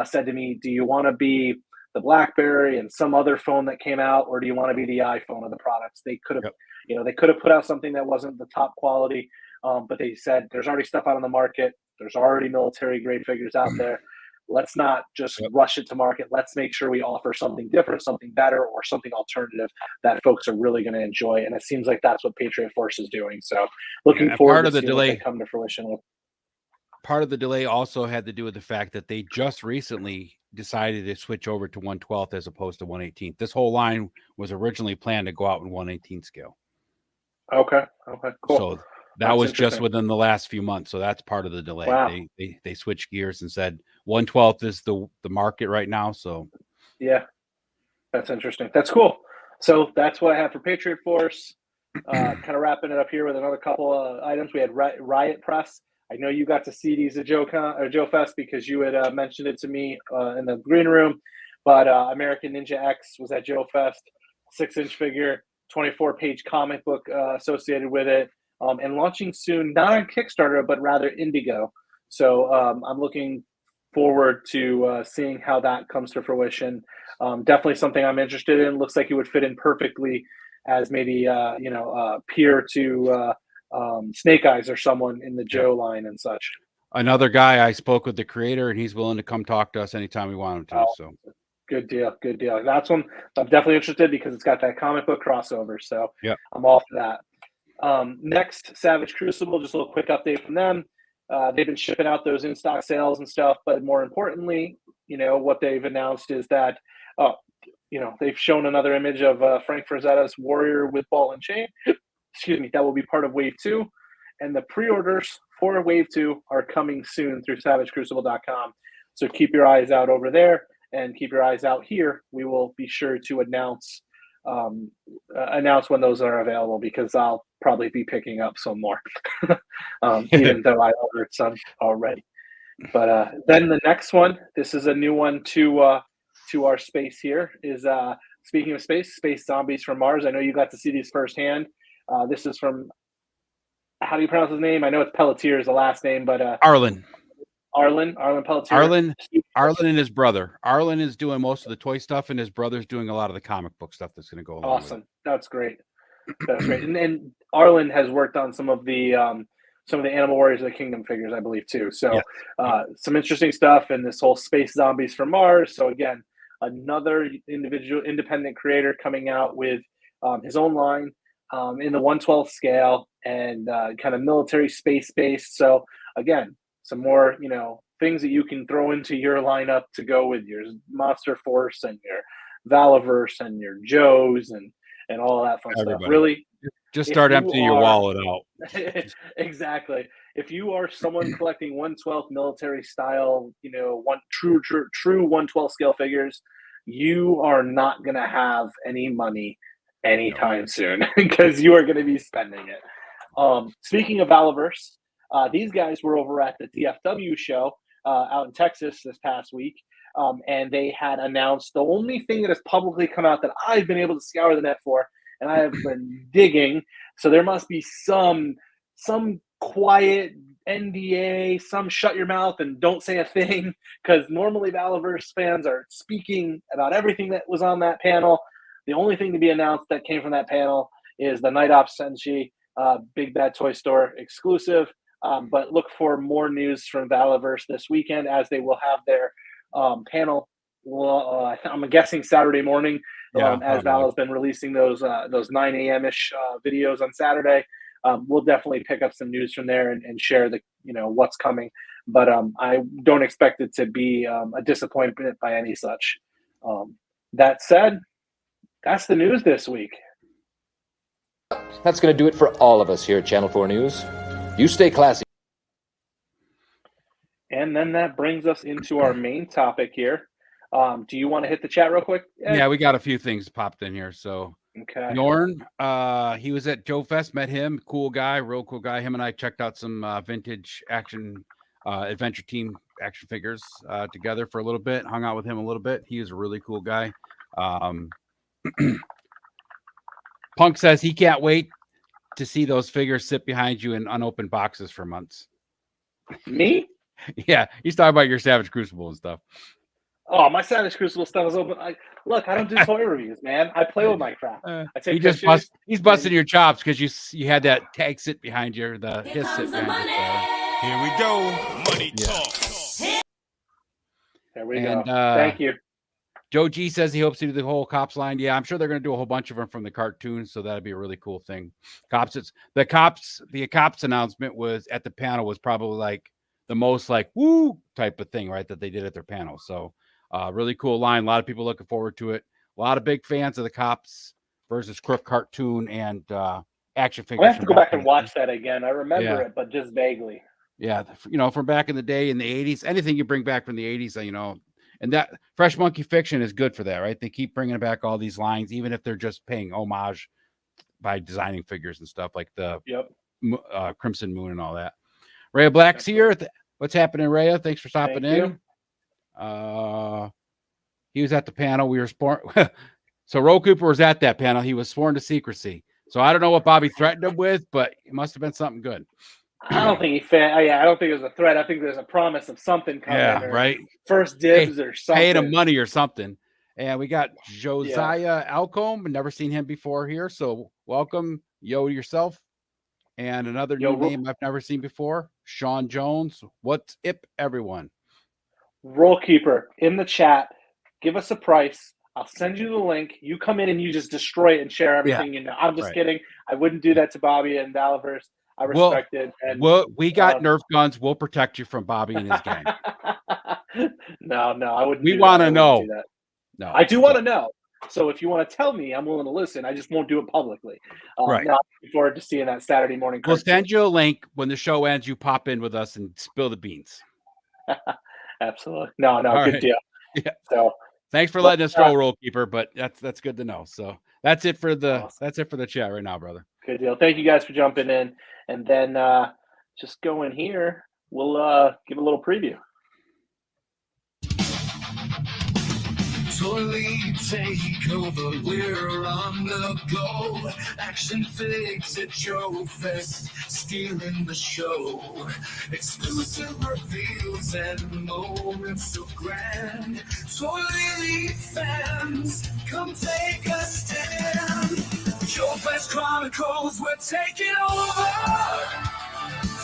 said to me, "Do you want to be the BlackBerry and some other phone that came out, or do you want to be the iPhone of the products?" They could have, Yep. they could have put out something that wasn't the top quality, but they said there's already stuff out on the market. There's already military grade figures out there. Let's not just Yep. rush it to market. Let's make sure we offer something different, something better, or something alternative that folks are really going to enjoy. And it seems like that's what Patriot Force is doing. So looking and forward part to of the seeing what they delay come to fruition with. part of the delay also had to do with the fact that they just recently decided to switch over to 1/12 as opposed to 1/18. This whole line was originally planned to go out in 1/18 scale. Okay. Cool. So that That's was just interesting. within the last few months. So that's part of the delay. Wow. They switched gears and said 1/12 is the market right now. So Yeah, that's interesting. That's cool. So that's what I have for Patriot Force. Kind of wrapping it up here with another couple of items. We had Riot Press. I know you got to see these at JoeFest because you had mentioned it to me in the green room. But American Ninja X was at JoeFest, 6-inch figure, 24-page comic book associated with it, and launching soon, not on Kickstarter, but rather Indigo. So I'm looking forward to seeing how that comes to fruition. Definitely something I'm interested in. Looks like it would fit in perfectly as maybe peer to Snake Eyes or someone in the Joe line and such. another guy, I spoke with the creator, and he's willing to come talk to us anytime we want him to. So Good deal. That's one I'm definitely interested because it's got that comic book crossover. So yeah, I'm all for that. Next, Savage Crucible, just a little quick update from them. They've been shipping out those in-stock sales and stuff, but more importantly, what they've announced is that, they've shown another image of Frank Frazetta's Warrior with Ball and Chain. Excuse me, that will be part of Wave 2. And the pre-orders for Wave 2 are coming soon through SavageCrucible.com. So keep your eyes out over there and keep your eyes out here. We will be sure to announce when those are available because I'll probably be picking up some more, even though I ordered some already. But then the next one, this is a new one to our space here, is speaking of space zombies from Mars. I know you got to see these firsthand. This is from, how do you pronounce his name? I know it's Pelletier is the last name, but Arlen Pelletier. Arlen and his brother. Arlen is doing most of the toy stuff, and his brother's doing a lot of the comic book stuff that's going to go along with Awesome. That's great. And Arlen has worked on some of the Animal Warriors of the Kingdom figures, I believe, too. So some interesting stuff in this whole space zombies from Mars. So again, another independent creator coming out with his own line in the 1/12 scale and kind of military space based. So again, some more, things that you can throw into your lineup to go with your Monster Force and your Valiverse and your Joes and all that fun stuff. Really, just start emptying your wallet out. Exactly. If you are someone collecting 1/12 military style, true 1/12 scale figures, you are not going to have any money anytime soon because you are going to be spending it. Speaking of Valiverse, these guys were over at the TFW show out in Texas this past week, and they had announced the only thing that has publicly come out that I've been able to scour the net for and I have been digging. So there must be some quiet NDA, some shut your mouth and don't say a thing, because normally Valaverse fans are speaking about everything that was on that panel. The only thing to be announced that came from that panel is the Night Ops Senshi Big Bad Toy Store exclusive. But look for more news from Valaverse this weekend, as they will have their panel. I'm guessing Saturday morning, as Val has been releasing those 9 a.m. ish videos on Saturday. We'll definitely pick up some news from there and share the what's coming. But I don't expect it to be a disappointment by any such. That said, that's the news this week. That's going to do it for all of us here at Channel 4 News. You stay classy. And then that brings us into our main topic here. Do you want to hit the chat real quick, Ed? Yeah, we got a few things popped in here. So okay. Norn, he was at JoeFest, met him, cool guy, real cool guy. Him and I checked out some vintage action adventure team action figures together for a little bit, hung out with him a little bit. He was a really cool guy. Punk says he can't wait to see those figures sit behind you in unopened boxes for months. Me? Yeah, he's talking about your Savage Crucible and stuff. Oh, my Savage Crucible stuff is open. I don't do toy reviews, man. I play with my crap. I take he's busting your chops because you had that tag sit behind you. Here comes the money. Here we go. Money talk. There we go. Thank you. Joe G says he hopes to do the whole Cops line. Yeah, I'm sure they're going to do a whole bunch of them from the cartoon, so that'd be a really cool thing. The Cops announcement was at the panel was probably like the most like woo type of thing, right? That they did at their panel. So really cool line. A lot of people looking forward to it. A lot of big fans of the Cops versus Crook cartoon and action figures. I have to go back and watch that again. I remember it, but just vaguely. Yeah, from back in the day in the 80s, anything you bring back from the 80s, and that Fresh Monkey Fiction is good for that, right? They keep bringing back all these lines, even if they're just paying homage by designing figures and stuff like the Crimson Moon and all that. Rhea Black's here. What's happening, Rhea? Thanks for stopping in. He was at the panel. We were sworn. So Ro Cooper was at that panel. He was sworn to secrecy. So I don't know what Bobby threatened him with, but it must have been something good. I don't think I don't think it was a threat. I think there's a promise of something coming. Yeah, right. First dibs or something. Paid him money or something. And we got Josiah Alcombe. Never seen him before here. So welcome, yourself. And another new name I've never seen before, Sean Jones. What's up, everyone? Roll Keeper in the chat. Give us a price. I'll send you the link. You come in and you just destroy it and share everything you know. I'm just kidding. I wouldn't do that to Bobby and Valaverse. I respect it. And we got Nerf guns. We'll protect you from Bobby and his gang. No, I wouldn't. We want to know. No, I do want to know. So if you want to tell me, I'm willing to listen. I just won't do it publicly. Right. Now, I'm looking forward to seeing that Saturday morning. We'll send you a link when the show ends. You pop in with us and spill the beans. Absolutely. No, good deal. Yeah. So thanks for letting us roll Keeper, but that's good to know. So that's it for the chat right now, brother. Good deal. Thank you guys for jumping in, and then just go in here. We'll give a little preview. ToyLeet Takeover, we're on the go. Akxion Figs at JoeFest, stealing the show. Exclusive reveals and moments so grand. ToyLeet fans, come take a stand. JoeFest Chronicles, we're taking over.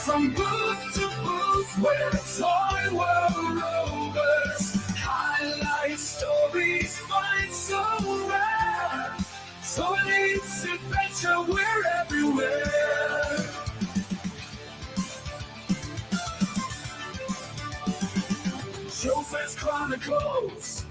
From booth to booth, we're toy world rovers. Highlight stories, find so rare. ToyLeet's adventure, we're everywhere. JoeFest Chronicles,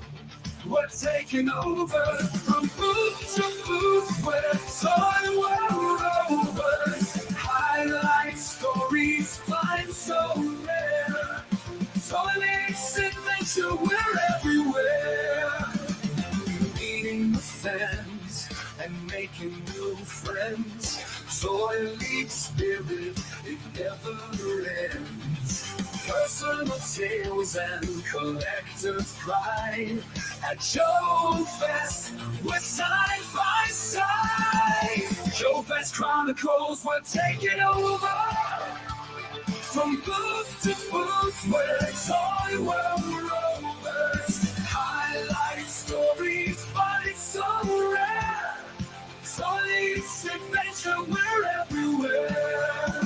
we're taking over. From booth to booth, we're toy world rovers. Highlight stories, find so rare. ToyLeet's adventure, we're everywhere. Meeting the fans and making new friends. ToyLeet spirit, it never ends. personal tales and collector's pride. At JoeFest, we're side by side. JoeFest Chronicles, we're taking over. From booth to booth, we're toy world rovers. Highlight stories, fights so rare. ToyLeet's adventure, we're everywhere.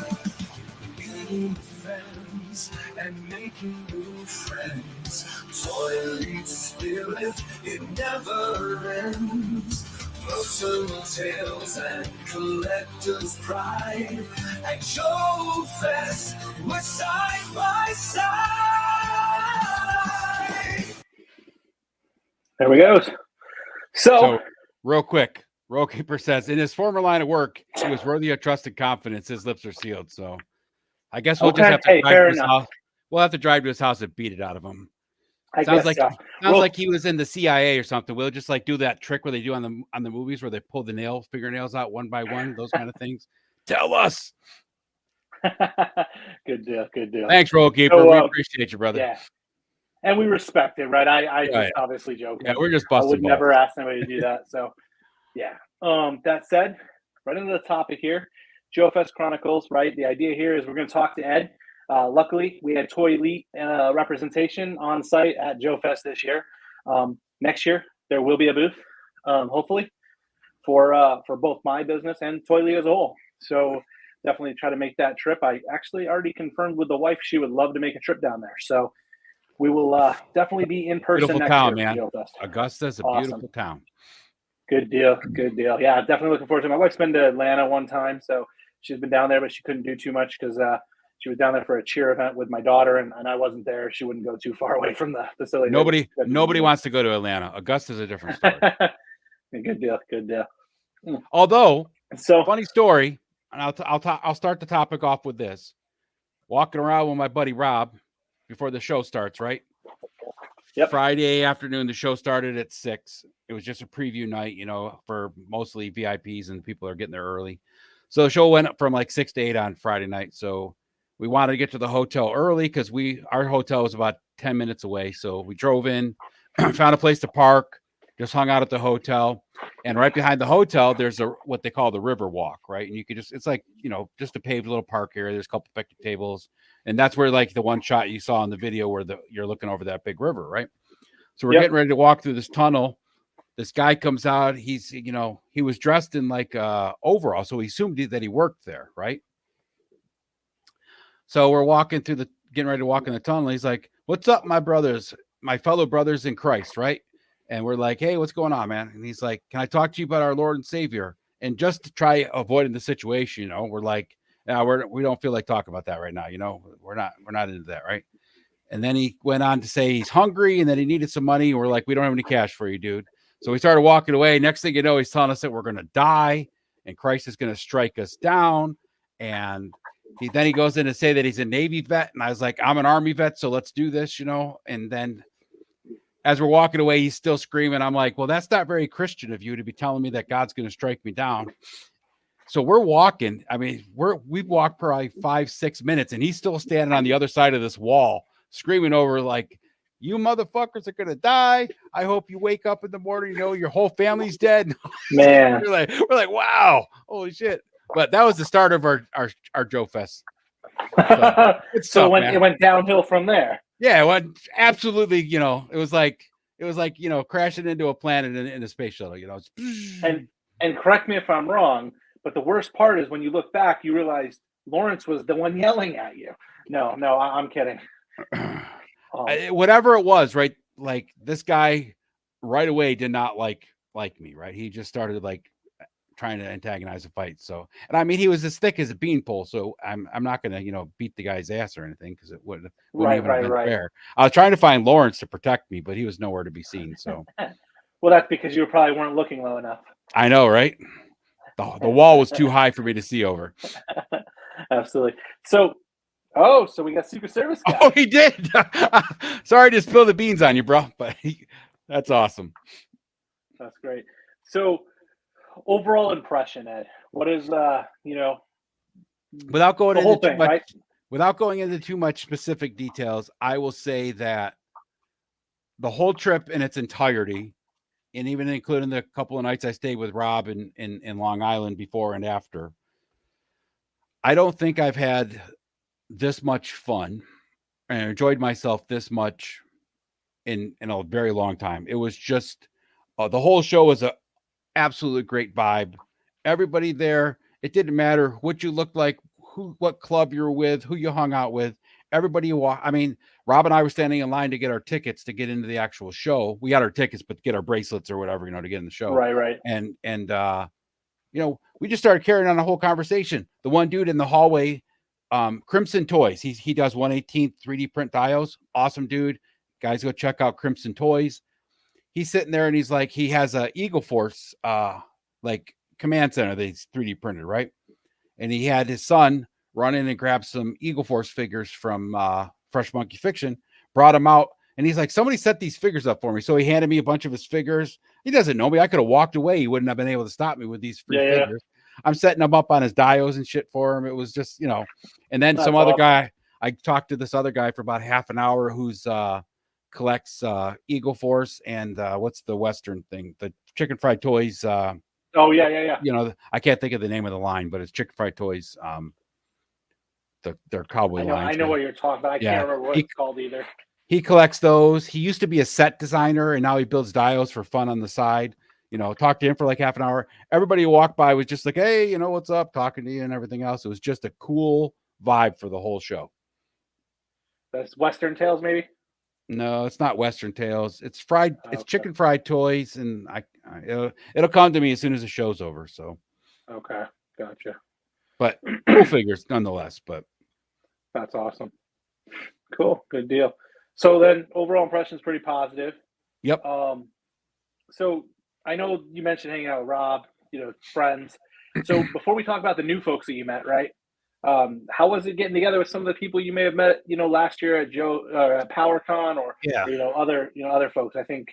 Meeting fans and making new friends. ToyLeet spirit, it never ends. Personal tales and collector's pride. At JoeFest, we're side by side. There we go. So, real quick, Rokeeper says in his former line of work, he was worthy of trusted confidence. His lips are sealed. So, I guess we'll just have to drive to his house. We'll have to drive to his house and beat it out of him. Sounds like he was in the CIA or something. We'll just like do that trick where they do on the movies where they pull the fingernails out one by one, those kind of things. Tell us. Good deal. Thanks, Rokeeper. We appreciate you, brother. Yeah. And we respect it, right? I just obviously joke. Yeah, we're just busting. I would never ask anybody to do that. So, yeah. That said, right into the topic here, JoeFest Chronicles, right? The idea here is we're going to talk to Ed. Luckily, we had ToyLeet representation on site at JoeFest this year. Next year, there will be a booth, hopefully, for both my business and ToyLeet as a whole. So definitely try to make that trip. I actually already confirmed with the wife she would love to make a trip down there. So we will definitely be in person beautiful next town, year. Man. Augusta's a beautiful town. Good deal. Yeah, definitely looking forward to it. My wife's been to Atlanta one time, so she's been down there, but she couldn't do too much because she was down there for a cheer event with my daughter, and I wasn't there. She wouldn't go too far away from the facility. Nobody wants to go to Atlanta. Augusta's a different story. Good deal. Although, funny story, and I'll start the topic off with this. Walking around with my buddy Rob before the show starts, right? Yep. Friday afternoon, the show started at 6. It was just a preview night, for mostly VIPs and people are getting there early. So the show went up from like 6 to 8 on Friday night. So we wanted to get to the hotel early because our hotel was about 10 minutes away. So we drove in, found a place to park, just hung out at the hotel. And right behind the hotel, there's what they call the river walk, right? And you could it's like, just a paved little park area. There's a couple picnic tables. And that's where like the one shot you saw in the video where you're looking over that big river, right? So we're getting ready to walk through this tunnel. This guy comes out. He's, he was dressed in like overall. So we assumed that he worked there, right? So we're getting ready to walk in the tunnel. He's like, "What's up, my brothers, my fellow brothers in Christ," right? And we're like, "Hey, what's going on, man?" And he's like, "Can I talk to you about our Lord and Savior?" And just to try avoiding the situation, we're like, "No, we don't feel like talking about that right now. We're not into that, right?" And then he went on to say he's hungry and that he needed some money. And we're like, "We don't have any cash for you, dude." So we started walking away. Next thing you know, he's telling us that we're going to die and Christ is going to strike us down. And then he goes in to say that he's a Navy vet. And I was like, "I'm an Army vet, so let's do this, And then as we're walking away, he's still screaming. I'm like, "Well, that's not very Christian of you to be telling me that God's going to strike me down." So we're walking. I mean, we've walked probably 5-6 minutes and he's still standing on the other side of this wall screaming over like, "You motherfuckers are going to die. I hope you wake up in the morning, your whole family's dead." Man, we're like, wow, holy shit. But that was the start of our JoeFest. So it went downhill from there. Yeah, it went absolutely, it was like crashing into a planet in a space shuttle, And correct me if I'm wrong, but the worst part is when you look back, you realize Lawrence was the one yelling at you. No, I'm kidding. Whatever it was, right? Like this guy right away did not like me, right? He just started like trying to antagonize the fight. So, and I mean, he was as thick as a beanpole. So I'm not going to, beat the guy's ass or anything because it wouldn't even have been fair. I was trying to find Lawrence to protect me, but he was nowhere to be seen. So, well, that's because you probably weren't looking low enough. I know, right? The wall was too high for me to see over. Absolutely. So we got Secret Service guy. Oh, he did. Sorry to spill the beans on you, bro, but that's awesome. That's great. So overall impression, Ed, what is, without going into too much, right? without going into too much specific details, I will say that the whole trip in its entirety, and even including the couple of nights I stayed with Rob in Long Island before and after, I don't think I've had this much fun and enjoyed myself this much in a very long time. It was just the whole show was a absolutely great vibe. Everybody there, it didn't matter what you looked like, what club you were with, who you hung out with. Everybody I mean, Rob and I were standing in line to get our tickets to get into the actual show. We got our tickets, but to get our bracelets or whatever, to get in the show. Right. And we just started carrying on a whole conversation. The one dude in the hallway, Crimson Toys, he does 1/18 3D print dials. Awesome dude. Guys, go check out Crimson Toys. He's sitting there and he's like, he has a Eagle Force like command center that he's 3D printed, right? And he had his son run in and grab some Eagle Force figures from Fresh Monkey Fiction, brought them out, and he's like, somebody set these figures up for me. So he handed me a bunch of his figures. He doesn't know me. I could have walked away. He wouldn't have been able to stop me with these free figures. I'm setting them up on his dios and shit for him. It was just, and then some other guy, I talked to this other guy for about half an hour who's collects Eagle Force and what's the Western thing? The Chicken Fried Toys. Oh yeah. I can't think of the name of the line, but it's Chicken Fried Toys. Their cowboy line. I know what you're talking about. I can't remember what it's called either. He collects those. He used to be a set designer, and now he builds dials for fun on the side. Talked to him for like half an hour. Everybody who walked by was just like, hey, what's up? Talking to you and everything else. It was just a cool vibe for the whole show. That's Western Tales, maybe? No, it's not Western Tales. It's fried. It's Chicken Fried Toys, and it'll come to me as soon as the show's over. So, okay, gotcha. But cool figures nonetheless. But that's awesome. Cool, good deal. So then, overall impression is pretty positive. Yep. So I know you mentioned hanging out with Rob, friends. So before we talk about the new folks that you met, right? How was it getting together with some of the people you may have met, last year at at PowerCon or other folks? I think.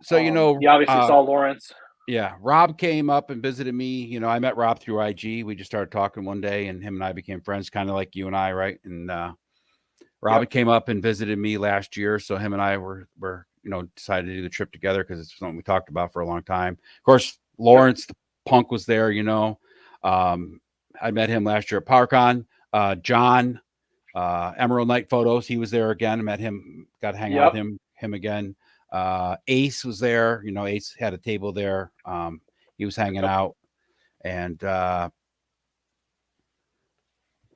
So you obviously saw Lawrence. Yeah, Rob came up and visited me. I met Rob through IG. We just started talking one day, and him and I became friends, kind of like you and I, right? And Rob came up and visited me last year, so him and I were decided to do the trip together because it's something we talked about for a long time. Of course, Lawrence the Punk was there. I met him last year at PowerCon. John, Emerald Knight Photos, he was there again. I met him, got to hang out with him again. Ace was there. Ace had a table there. He was hanging out. And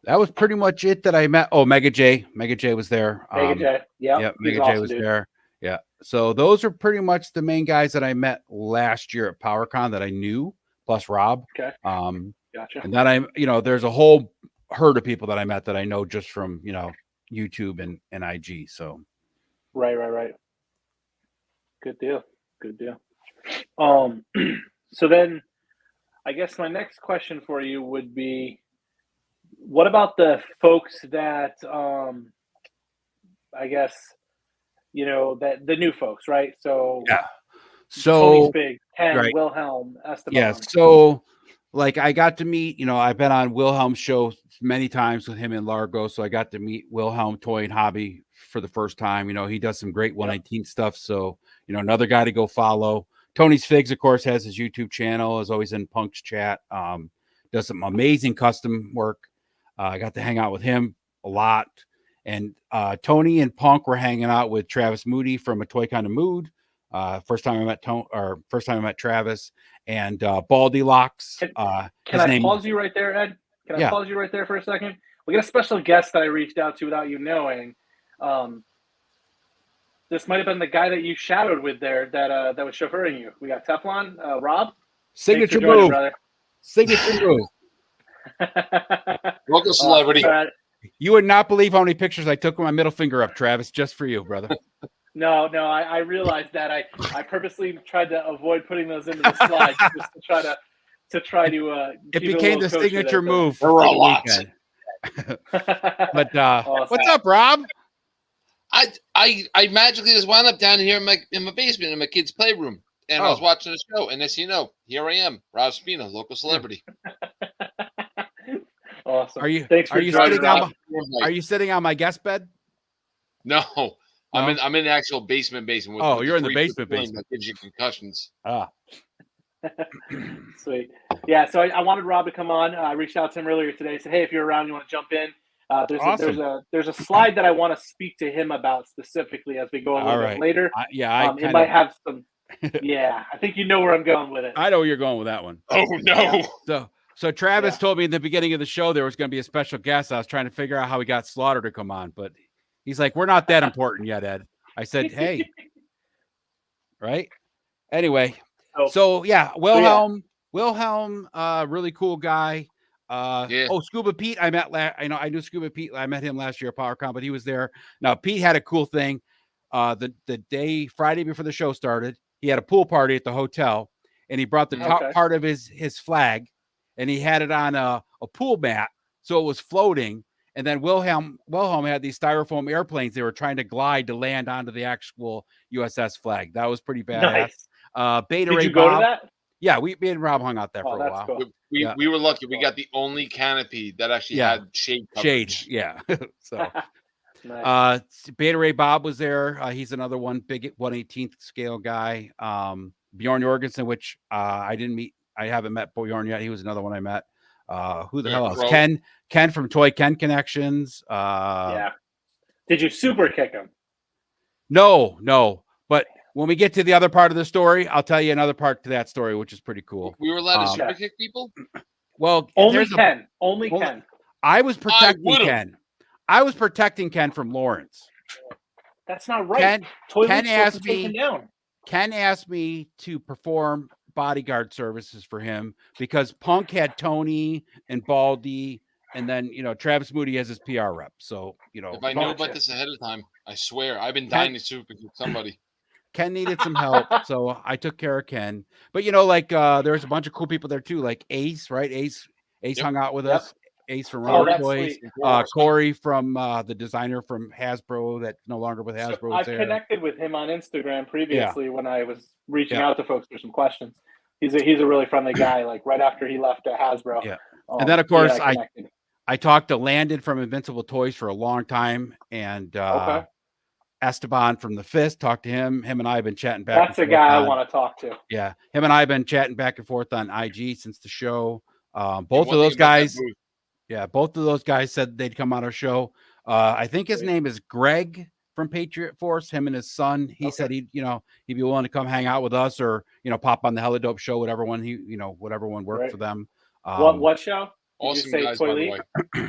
that was pretty much it that I met. Oh, Mega J. Mega J was there. Mega J. Yeah. Mega J was there. Yeah. So those are pretty much the main guys that I met last year at PowerCon that I knew, plus Rob. Okay. Gotcha. And then there's a whole herd of people that I met that I know just from, YouTube and IG. So. Right. Good deal. So then I guess my next question for you would be, what about the folks that, I guess, that the new folks, right? So, So, Figs, Ken, Wilhelm, Esteban. Yeah. So, I got to meet, I've been on Wilhelm's show many times with him in Largo. So I got to meet Wilhelm Toy and Hobby for the first time. He does some great 119 stuff. So, another guy to go follow. Tony's Figs, of course, has his YouTube channel, is always in Punk's chat. Does some amazing custom work. I got to hang out with him a lot. And Tony and Punk were hanging out with Travis Moody from A Toy Kind of Mood. First time I met Travis and Baldy Locks. Can I pause you right there, Ed? Can I pause you right there for a second? We got a special guest that I reached out to without you knowing. This might have been the guy that you shadowed with there that was chauffeuring you. We got Teflon, Rob. Signature move. Signature move. Local celebrity. You would not believe how many pictures I took with my middle finger up, Travis, just for you, brother. No, I realized that. I purposely tried to avoid putting those into the slides just to try to. It became the signature move for the weekend. But what's up, Rob? I magically just wound up down here in my basement in my kid's playroom, and I was watching the show, and as you know, here I am, Rob Spina, local celebrity. Awesome. Are you Thanks for are you joining, sitting on Rob. my, are you sitting on my guest bed? No, I'm No? in the actual basement. With, Oh, with you're in the 3-foot basement ceiling basement. that gives you concussions. Ah, Sweet. Yeah, so I wanted Rob to come on. I reached out to him earlier today. Said, hey, if you're around, you want to jump in. Awesome. There's a slide that I want to speak to him about specifically as we go a all little right. bit later. I It kind might of have some. Yeah, I think you know where I'm going with it. I know where you're going with that one. Oh no! So Travis told me in the beginning of the show there was going to be a special guest. I was trying to figure out how he got Slaughter to come on, but he's like, "We're not that important yet, Ed." I said, "Hey." Right? Anyway, so yeah, Wilhelm, really cool guy. Oh, Scuba Pete, I met I knew Scuba Pete. I met him last year at PowerCon, but he was there. Now Pete had a cool thing. The day Friday before the show started, he had a pool party at the hotel, and he brought the top part of his flag, and he had it on a pool mat, so it was floating. And then Wilhelm had these styrofoam airplanes they were trying to glide to land onto the actual USS flag. That was pretty badass. Nice. Beta Did Ray you go Bob, to that? yeah, me and Rob hung out there for a while. Cool. We were lucky. We got the only canopy that actually had shade coverage. Yeah. So Nice. Beta Ray Bob was there. He's another one big 1/18th scale guy. Bjorn Jorgensen, which I didn't meet. I haven't met Bjorn yet. He was another one I met. Who the hell else? Ken from Toy Ken Connections. Yeah. Did you super kick him? No. But when we get to the other part of the story, I'll tell you another part to that story, which is pretty cool. We were allowed to super kick people? Well, only Ken. Ken. I was protecting Ken. I was protecting Ken from Lawrence. That's not right. Ken asked me to perform bodyguard services for him because Punk had Tony and Baldy, and then Travis Moody as his PR rep. So if I knew about this ahead of time, I swear I've been dying to super kick somebody. Ken needed some help, so I took care of Ken. But there was a bunch of cool people there too, like Ace, right? Ace hung out with us. Ace from Runner Toys, Corey from the designer from Hasbro that's no longer with Hasbro. I've connected with him on Instagram previously when I was reaching out to folks for some questions. He's a really friendly guy. Like right after he left Hasbro. Yeah, and then of course I talked to Landon from Invincible Toys for a long time, and Esteban from the Fist. Talked to him. Him and I have been chatting back. That's a guy I want to talk to. Yeah, him and I have been chatting back and forth on IG since the show. Both of those guys. Yeah, both of those guys said they'd come on our show. I think his name is Greg from Patriot Force. Him and his son. He said he'd be willing to come hang out with us, or pop on the Hella Dope show, whatever one whatever one worked for them. What show? Awesome guys, by the way.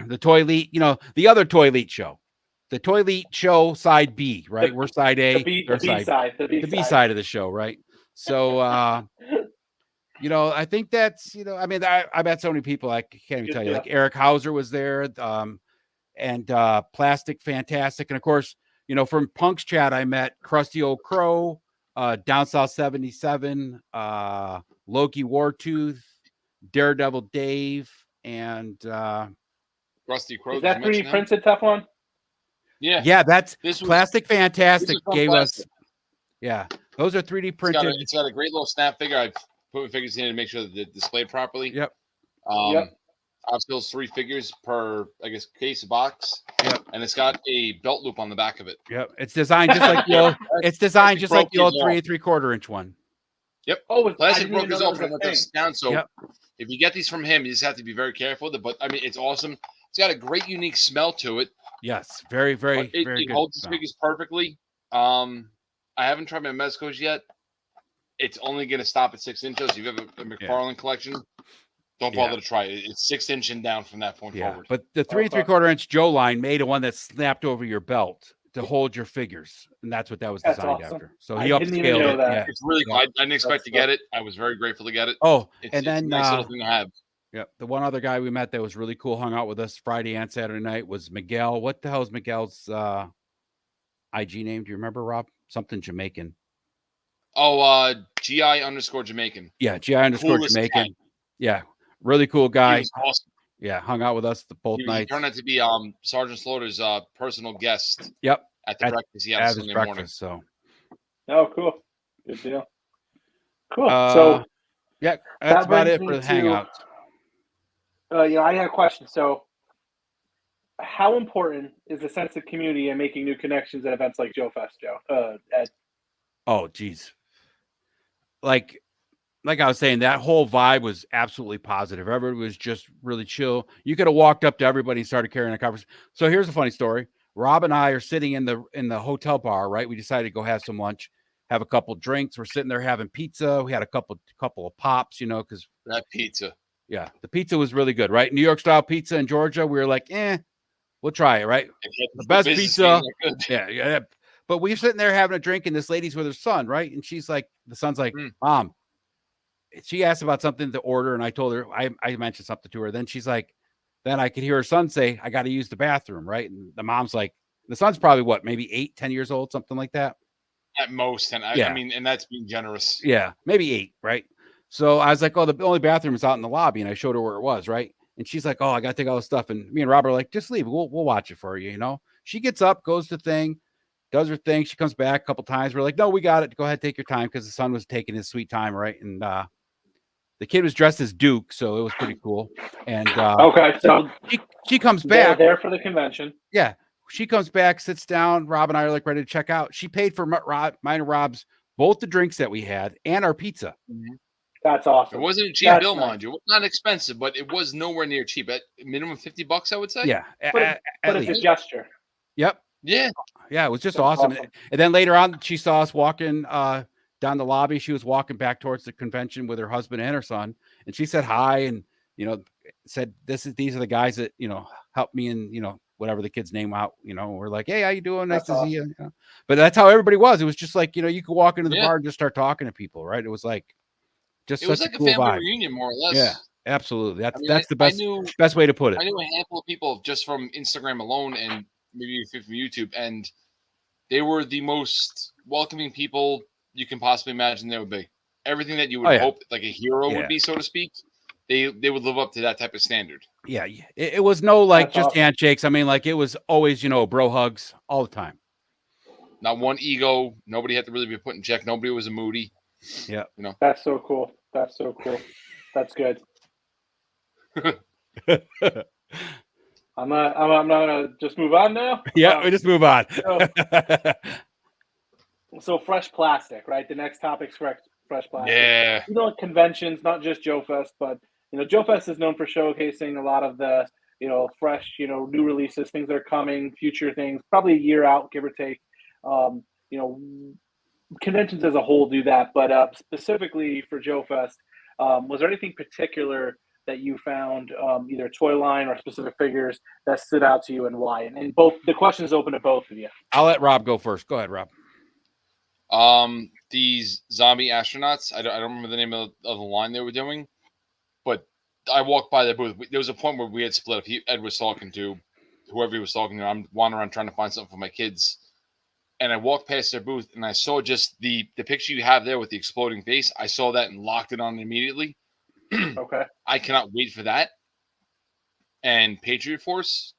The ToyLeet, the other ToyLeet show. The ToyLeet show side B, right? We're side A. The B side of the show, right? So I think that's, I met so many people, I can't even tell you. Like Eric Hauser was there, and Plastic Fantastic. And of course, from Punk's chat, I met Krusty Old Crow, Down South 77, Loki Wartooth, Daredevil Dave, and Rusty Crow. Is that 3D printed tough one? Yeah, that's Plastic Fantastic gave us. Yeah, those are 3D printed. It's got a great little snap figure. I've put my figures in to make sure that they're displayed properly. Yep. Obviously, 3 figures per, case box. Yep. And it's got a belt loop on the back of it. Yep. It's designed just like the old. It's designed just like the old 3 3/4 inch one. Yep. Oh, Plastic broke his off and let us down. So if you get these from him, you just have to be very careful with it. But it's awesome. It's got a great, unique smell to it. Yes, very, very, very it good. Holds the figures perfectly. I haven't tried my Mezcos yet. It's only going to stop at 6 inches. If you have a McFarlane collection, don't bother to try it. It's 6 inch and down from that point forward. But the 3 3/4 inch Joe line made a one that snapped over your belt to hold your figures, and that's what that was designed after. So he upscaled it. Yeah. It's really cool. I didn't expect to get it. I was very grateful to get it. Oh, and then it's a nice little thing to have. Yeah, the one other guy we met that was really cool, hung out with us Friday and Saturday night, was Miguel. What the hell is Miguel's IG name? Do you remember, Rob? Something Jamaican. Oh, GI_Jamaican. Yeah, GI_Jamaican. Guy. Yeah, really cool guy. He was awesome. Yeah, hung out with us both nights. He turned out to be Sergeant Slaughter's personal guest. Yep. At the breakfast he had Sunday morning. So. Oh, cool. Good deal. Cool. So yeah, that's about it for the hangouts. I had a question. So how important is the sense of community and making new connections at events like JoeFest, Joe? Ed? Oh, geez. Like I was saying, that whole vibe was absolutely positive. Everybody was just really chill. You could have walked up to everybody and started carrying a conversation. So here's a funny story. Rob and I are sitting in the hotel bar, right? We decided to go have some lunch, have a couple drinks. We're sitting there having pizza. We had a couple of pops, you know, because That pizza. yeah, the pizza was really good, right? New York style pizza in Georgia. We were like, we'll try it, right? The best pizza. Yeah. But we're sitting there having a drink, and this lady's with her son, right? And she's like, the son's like, Mom. She asked about something to order, and I told her, I mentioned something to her. Then she's like, then I could hear her son say, I got to use the bathroom, right? And the mom's like, the son's probably what, maybe 8-10 years old, something like that. At most. And I mean, and that's being generous. Yeah, maybe 8, right? So I was like, oh, the only bathroom is out in the lobby, and I showed her where it was, right? And she's like, oh, I got to take all this stuff. And me and Robert are like, just leave. We'll watch it for you, you know? She gets up, goes to thing, does her thing. She comes back a couple times. We're like, no, we got it. Go ahead, take your time, because the son was taking his sweet time, right? And the kid was dressed as Duke, so it was pretty cool. And okay, so she comes back. They're there for the convention. Yeah, she comes back, sits down. Rob and I are like ready to check out. She paid for mine and Rob's both the drinks that we had and our pizza. That's awesome. It wasn't a cheap bill, mind you. It was not expensive, but it was nowhere near cheap. At minimum $50, I would say. Yeah, but it's a gesture. Yep. Yeah. Yeah, it was just awesome. And then later on, she saw us walking down the lobby. She was walking back towards the convention with her husband and her son, and she said hi, and said these are the guys that helped me, and whatever the kid's name out. We're like, hey, how you doing? Nice to see you. But that's how everybody was. It was just like you could walk into the bar and just start talking to people, right? It was like just such like a cool family vibe. Reunion, more or less. Yeah, absolutely. That's the best way to put it. I knew a handful of people just from Instagram alone, and maybe from YouTube, and they were the most welcoming people you can possibly imagine they would be. Everything that you would hope like a hero would be, so to speak, they would live up to that type of standard. Yeah, it was no like just handshakes. I mean, like it was always bro hugs all the time. Not one ego. Nobody had to really be put in check. Nobody was a moody. Yeah, That's so cool. That's so cool. That's good. I'm not gonna just move on now. Yeah, we just move on. So fresh plastic, right? The next topic's fresh plastic. Yeah. At conventions, not just JoeFest, but JoeFest is known for showcasing a lot of the fresh, new releases, things that are coming, future things, probably a year out, give or take. Conventions as a whole do that, but specifically for JoeFest, was there anything particular that you found, either toy line or specific figures, that stood out to you, and why? And both the question is open to both of you. I'll let Rob go first. Go ahead, Rob. These zombie astronauts. I don't remember the name of the line they were doing, but I walked by their booth. There was a point where we had split up. Ed was talking to whoever he was talking to. I'm wandering around trying to find something for my kids, and I walked past their booth, and I saw just the picture you have there with the exploding face. I saw that and locked it on immediately. Okay. I cannot wait for that. And Patriot Force,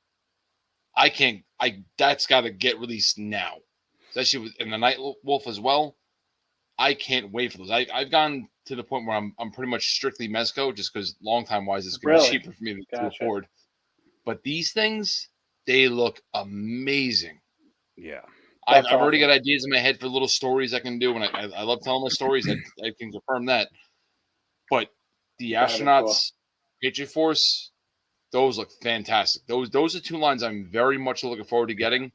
that's got to get released now. Especially in the Night Wolf as well. I can't wait for those. I've gone to the point where I'm pretty much strictly Mezco, just because long time wise it's going to be cheaper for me to afford. But these things, they look amazing. Yeah. I've already got ideas in my head for little stories I can do, and I love telling my stories. I can confirm that. But the astronauts, Patriot Force, those look fantastic. Those are two lines I'm very much looking forward to getting.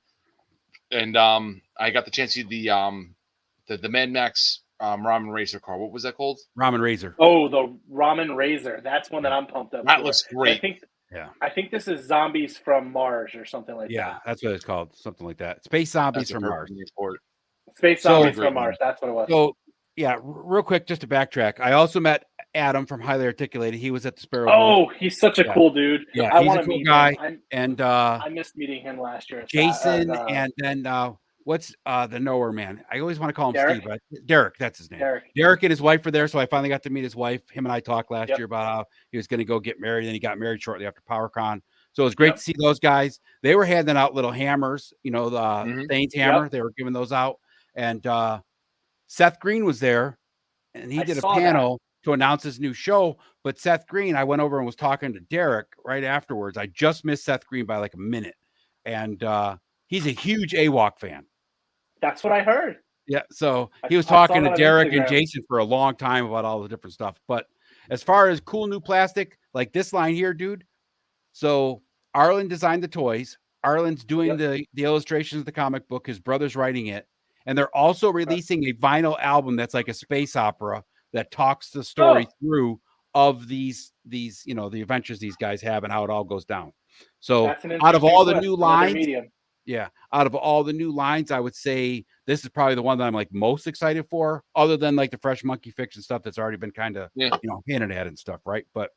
And I got the chance to see the Mad Max Ramen Racer car. What was that called? Ramen Razor. Oh, the Ramen Razor. That's one that I'm pumped up. That looks great. I think this is Zombies from Mars or something like that. Yeah, that's what it's called. Something like that. Space Zombies from Mars. Space Zombies from Mars. That's what it was. So, yeah, real quick, just to backtrack, I also met Adam from Highly Articulated. He was at the Sparrow. Oh, he's such a cool dude. Yeah, he's a cool guy. And I missed meeting him last year. Jason, and then what's the Nowhere Man? I always want to call him Derek? Steve, but Derek, that's his name. Derek and his wife were there, so I finally got to meet his wife. Him and I talked last year about how he was going to go get married, and he got married shortly after PowerCon. So it was great to see those guys. They were handing out little hammers, the Thane's hammer. They were giving those out. And Seth Green was there, and he did a panel to announce his new show. But Seth Green, I went over and was talking to Derek right afterwards. I just missed Seth Green by like a minute. And he's a huge AWOC fan. That's what I heard. Yeah. So I he was saw talking that to on Derek and Instagram. Jason for a long time about all the different stuff. But as far as cool new plastic, like this line here, dude. So Arlen designed the toys. Arlen's doing the illustrations of the comic book. His brother's writing it. And they're also releasing a vinyl album that's like a space opera that talks the story through of these, you know, the adventures these guys have and how it all goes down. So out of all the new lines, out of all the new lines, I would say this is probably the one that I'm like most excited for, other than like the Fresh Monkey Fiction stuff that's already been kind of, you know, hinted at and stuff, right? But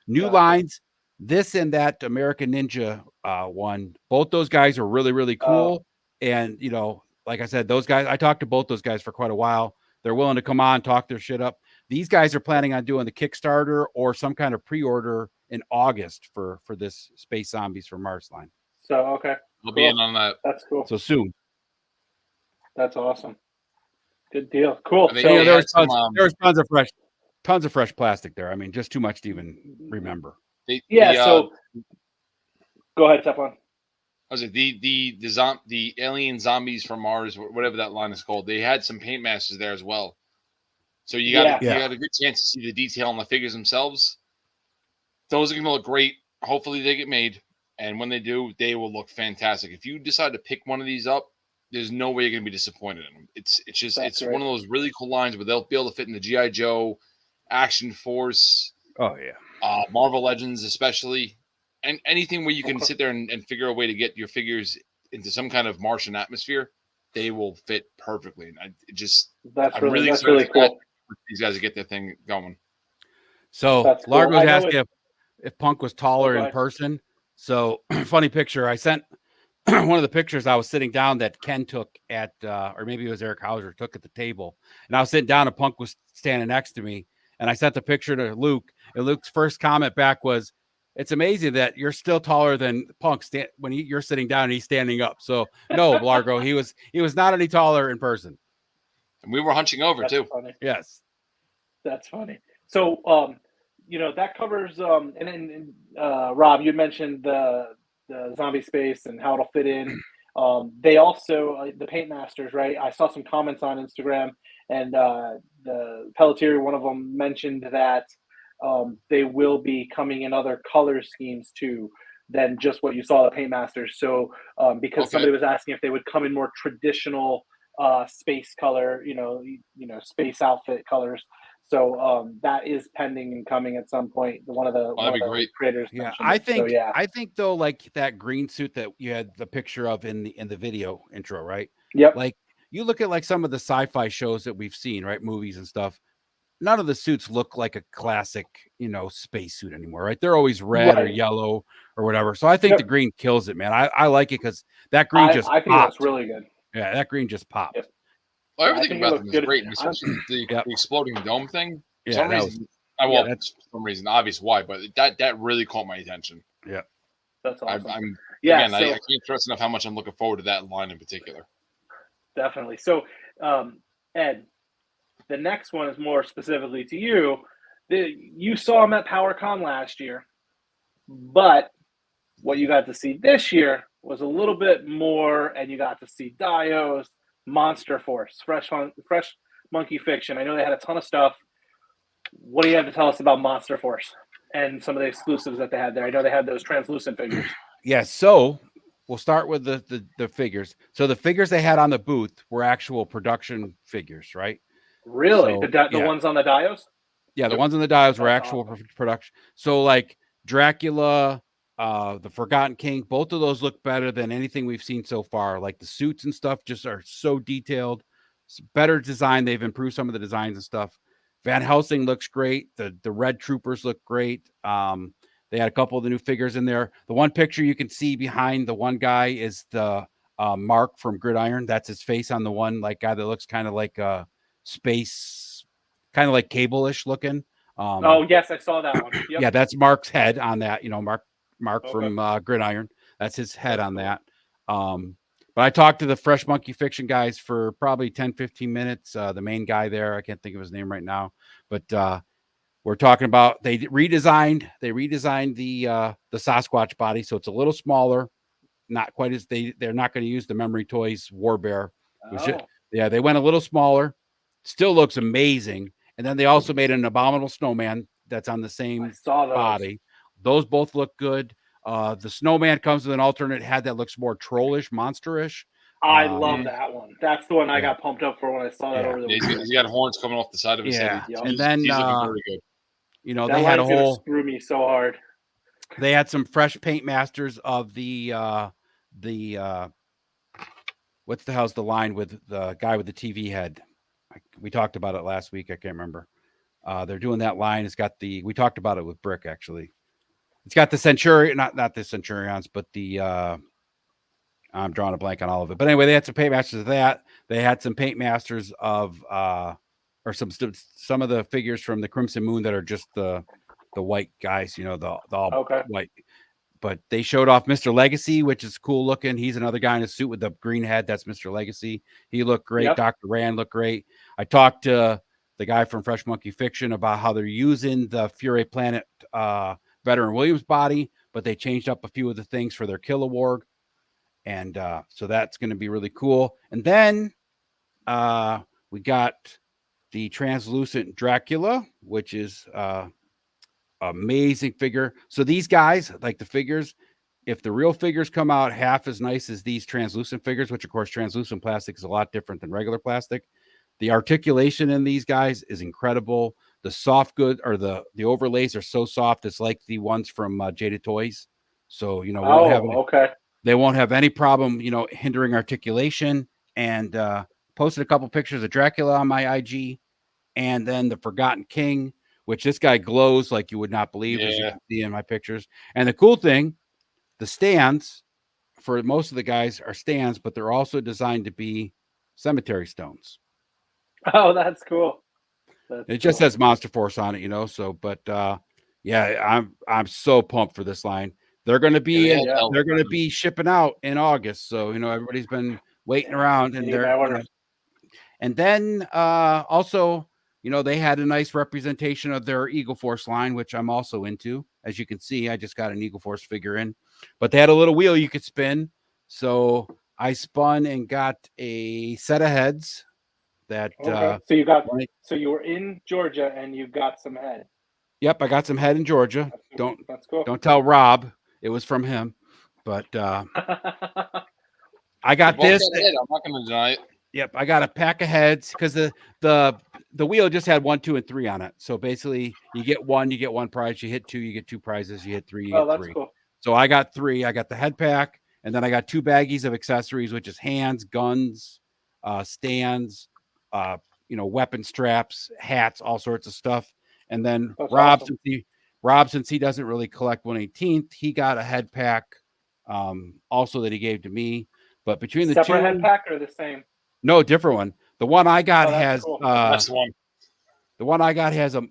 new lines, this and that American Ninja one, both those guys are really, really cool. And, you know, like I said, those guys, I talked to both those guys for quite a while. They're willing to come on, talk their shit up. These guys are planning on doing the Kickstarter or some kind of pre-order in August for this Space Zombies from Mars line. So, okay. We'll be in on that. That's cool. So soon. That's awesome. Good deal. Cool. So, yeah, there was tons of fresh plastic there. I mean, just too much to even remember. So go ahead, Stefan. I was like the alien zombies from Mars, whatever that line is called. They had some paint masters there as well, so you got a good chance to see the detail on the figures themselves. Those are going to look great. Hopefully, they get made, and when they do, they will look fantastic. If you decide to pick one of these up, there's no way you're going to be disappointed in them. It's one of those really cool lines where they'll be able to fit in the GI Joe, Action Force. Oh yeah, Marvel Legends especially. And anything where you can sit there and figure a way to get your figures into some kind of Martian atmosphere, they will fit perfectly. And I'm really excited for these guys to get their thing going. So Largo's asking if Punk was taller in person. So funny picture. I sent one of the pictures. I was sitting down that Ken took at, or maybe it was Eric Hauser took at the table, and I was sitting down and Punk was standing next to me. And I sent the picture to Luke, and Luke's first comment back was, "It's amazing that you're still taller than Punk when you're sitting down and he's standing up." So no, Largo, he was not any taller in person. And we were hunching over too. Funny. Yes, that's funny. So you know, that covers and then Rob, you mentioned the zombie space and how it'll fit in. They also the paint masters, right? I saw some comments on Instagram, and the Pelletier, one of them, mentioned that they will be coming in other color schemes too than just what you saw the paint masters. So because somebody was asking if they would come in more traditional space color, you know, space outfit colors. So that is pending and coming at some point. One of the creators. Yeah, I think though, like that green suit that you had the picture of in the video intro, right? Yep. Like you look at like some of the sci-fi shows that we've seen, right? Movies and stuff. None of the suits look like a classic, you know, space suit anymore, right? They're always red or yellow or whatever. So I think the green kills it, man. I like it because that green I think that's really good. Yeah, that green just popped. Yep. Well, everything about them is great, especially the exploding dome thing. For some reason, obvious why, but that really caught my attention. Yeah, that's awesome. I can't stress enough how much I'm looking forward to that line in particular. Definitely. So, Ed, the next one is more specifically to you. You saw him at PowerCon last year, but what you got to see this year was a little bit more, and you got to see Dio's Monster Force, Fresh Monkey Fiction. I know they had a ton of stuff. What do you have to tell us about Monster Force and some of the exclusives that they had there? I know they had those translucent figures. Yeah, so we'll start with the figures. So the figures they had on the booth were actual production figures, right? Really? So, the ones on the Dios? Yeah, the ones on the Dios were actual production. So like Dracula, the Forgotten King, both of those look better than anything we've seen so far. Like the suits and stuff just are so detailed. It's better design. They've improved some of the designs and stuff. Van Helsing looks great. The Red Troopers look great. They had a couple of the new figures in there. The one picture you can see behind the one guy is the Mark from Gridiron. That's his face on the one like guy that looks kind of like a space, kind of like Cable-ish looking. Oh yes, I saw that one. Yep. Yeah, that's Mark's head on that. You know, Mark from Gridiron. That's his head on that. But I talked to the Fresh Monkey Fiction guys for probably 10, 15 minutes. The main guy there, I can't think of his name right now, but we're talking about they redesigned the Sasquatch body, so it's a little smaller, not quite as they're not going to use the Memory Toys War Bear. Yeah, they went a little smaller. Still looks amazing. And then they also made an abominable snowman that's on the same body. Those both look good. The snowman comes with an alternate head that looks more trollish, monsterish. I love that one. That's the one I got pumped up for when I saw that over the weekend. He's got horns coming off the side of his head. And then he's looking very good. You know, that they had a whole screw me so hard. They had some fresh paint masters of the what's the hell's the line with the guy with the TV head? We talked about it last week. I can't remember. They're doing that line. It's got we talked about it with Brick actually. It's got the Centurion, not the Centurions, but the I'm drawing a blank on all of it. But anyway, they had some paint masters of that. They had some paint masters of or some of the figures from the Crimson Moon that are just the white guys, you know, the all white. But they showed off Mr. Legacy, which is cool looking. He's another guy in a suit with the green head. That's Mr. Legacy. He looked great. Yep. Dr. Rand looked great. I talked to the guy from Fresh Monkey Fiction about how they're using the Fury Planet Veteran Williams body, but they changed up a few of the things for their Kilowog. And so that's going to be really cool. And then we got the translucent Dracula, which is amazing figure. So these guys, like the figures, if the real figures come out half as nice as these translucent figures, which of course translucent plastic is a lot different than regular plastic, the articulation in these guys is incredible. The soft good or the overlays are so soft, it's like the ones from Jaded Toys. So you know, they won't have any problem, you know, hindering articulation. And posted a couple pictures of Dracula on my IG, and then the Forgotten King, which this guy glows like you would not believe, as you can see in my pictures. And the cool thing, the stands for most of the guys are stands, but they're also designed to be cemetery stones. Oh, that's cool. It just says Monster Force on it, you know. So, but yeah, I'm so pumped for this line. They're going to be they're going to be shipping out in August. So, you know, everybody's been waiting around, and and then also, you know, they had a nice representation of their Eagle Force line, which I'm also into. As you can see, I just got an Eagle Force figure in, but they had a little wheel you could spin. So I spun and got a set of heads that, so you were in Georgia and you got some head. Yep. I got some head in Georgia. That's cool. Don't tell Rob it was from him, but I got this. I'm not going to deny it. Yep, I got a pack of heads because the wheel just had 1, 2, and 3 on it. So basically, you get one prize. You hit 2, you get 2 prizes. You hit 3, you get 3. Cool. So I got 3. I got the head pack, and then I got 2 baggies of accessories, which is hands, guns, stands, you know, weapon straps, hats, all sorts of stuff. And then Rob, since he doesn't really collect 1/18th, he got a head pack, also that he gave to me. But between the separate two, head pack or the same? No, different one. The one I got has cool. That's the one. The one I got has a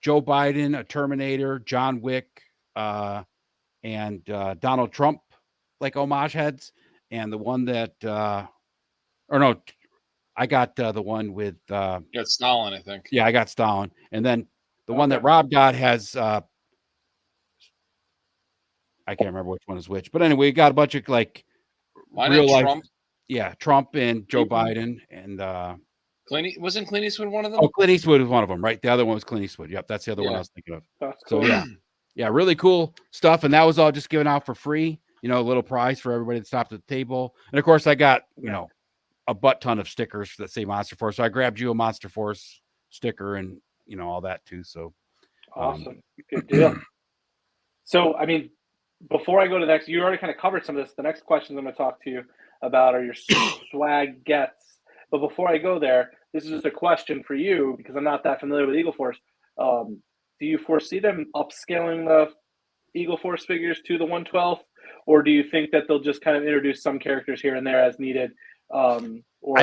Joe Biden, a Terminator, John Wick, and Donald Trump, like homage heads. And the one that, I got the one with. You got Stalin, I think. Yeah, I got Stalin. And then the one that Rob got has. I can't remember which one is which, but anyway, we got a bunch of like real life. Trump. Yeah, Trump and Joe Biden and wasn't Clint Eastwood one of them? Oh, Clint Eastwood was one of them, right? The other one was Clint Eastwood. Yep, that's the other one I was thinking of. That's cool. So yeah, really cool stuff, and that was all just given out for free. You know, a little prize for everybody that stopped at the table, and of course, I got a butt ton of stickers that say Monster Force. So I grabbed you a Monster Force sticker, and you know all that too. So awesome, good deal. So I mean, before I go to the next, you already kind of covered some of this. The next questions I'm going to talk to you about are your swag gets. But before I go there, this is just a question for you because I'm not that familiar with Eagle Force. Do you foresee them upscaling the Eagle Force figures to the 1/12th, or do you think that they'll just kind of introduce some characters here and there as needed? I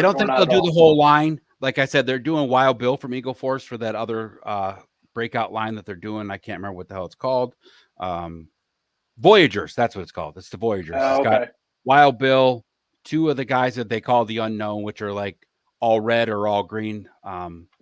don't think they'll do the whole line. Like I said, they're doing Wild Bill from Eagle Force for that other breakout line that they're doing. I can't remember what the hell it's called. Voyagers, that's what it's called. It's the Voyagers. It's got Wild Bill, 2 of the guys that they call the Unknown, which are like all red or all green.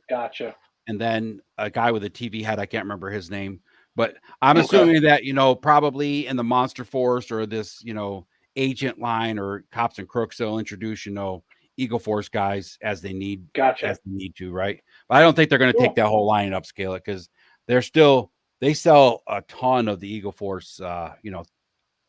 Gotcha. and then a guy with a TV head. I can't remember his name, but I'm assuming that, you know, probably in the Monster Force or this, you know, agent line or Cops and Crooks, they'll introduce, you know, Eagle Force guys as they need to, right? But I don't think they're going to take that whole line and upscale it, because they sell a ton of the Eagle Force, you know,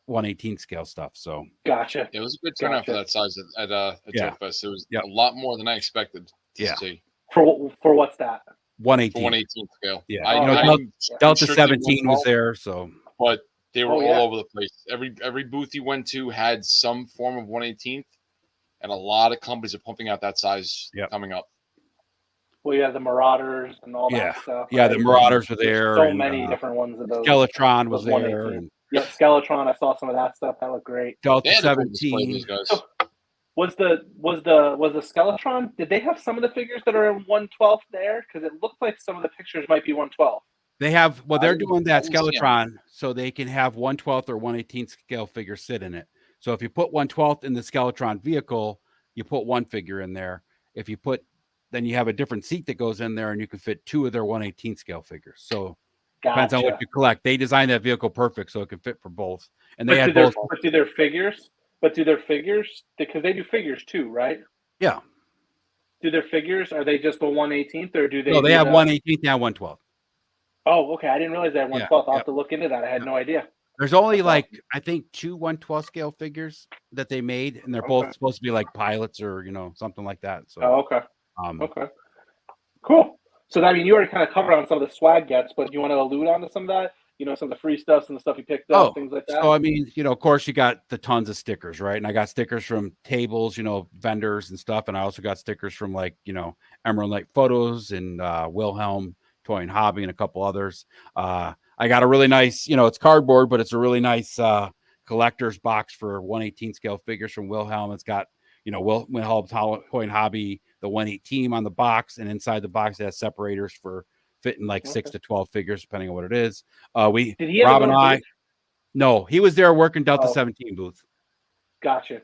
1/18 scale stuff. So gotcha. It was a good turnout for that size at JoeFest. It was a lot more than I expected to see. For what's that? 1/18. For 1/18 scale. Yeah. You know, Delta 17 was there, so but they were all over the place. Every booth you went to had some form of 1/18, and a lot of companies are pumping out that size coming up. Well, you have the Marauders and all that stuff. Yeah, the Marauders were there. So many different ones of those. Skeletron was there. And, Skeletron. I saw some of that stuff. That looked great. Delta 17. So, was the Skeletron? Did they have some of the figures that are in 1/12 there? Because it looked like some of the pictures might be 1/12. They have. Well, they're doing that Skeletron so they can have 1/12 or 1/18 scale figure sit in it. So if you put 1/12 in the Skeletron vehicle, you put one figure in there. If you put, then you have a different seat that goes in there, and you can fit two of their 1/18 scale figures. So depends on what you collect. They designed that vehicle perfect so it can fit for both. And they had both. But do their figures? Because they do figures too, right? Yeah. Do their figures? Are they just the 1/18, or do they? No, they have 1/18 and 1/12. Oh, okay. I didn't realize they had 1/12. I'll have to look into that. I had no idea. There's only like, I think 2 1/12 scale figures that they made, and they're both supposed to be like pilots or, you know, something like that. So okay. Okay. Cool. So I mean, you already kind of covered on some of the swag gets, but you want to allude on to some of that? You know, some of the free stuff, some of the stuff you picked up, things like that. So I mean, you know, of course you got the tons of stickers, right? And I got stickers from tables, you know, vendors and stuff, and I also got stickers from, like, you know, Emerald Knight Photos and Wilhelm Toy and Hobby and a couple others. I got a really nice, you know, it's cardboard, but it's a really nice collector's box for 1/18 scale figures from Wilhelm. It's got, you know, Wilhelm Toy and Hobby, the 1/18 on the box, and inside the box it has separators for fitting like 6 to 12 figures, depending on what it is. Rob and I, no, he was there working Delta 17 booth. Gotcha.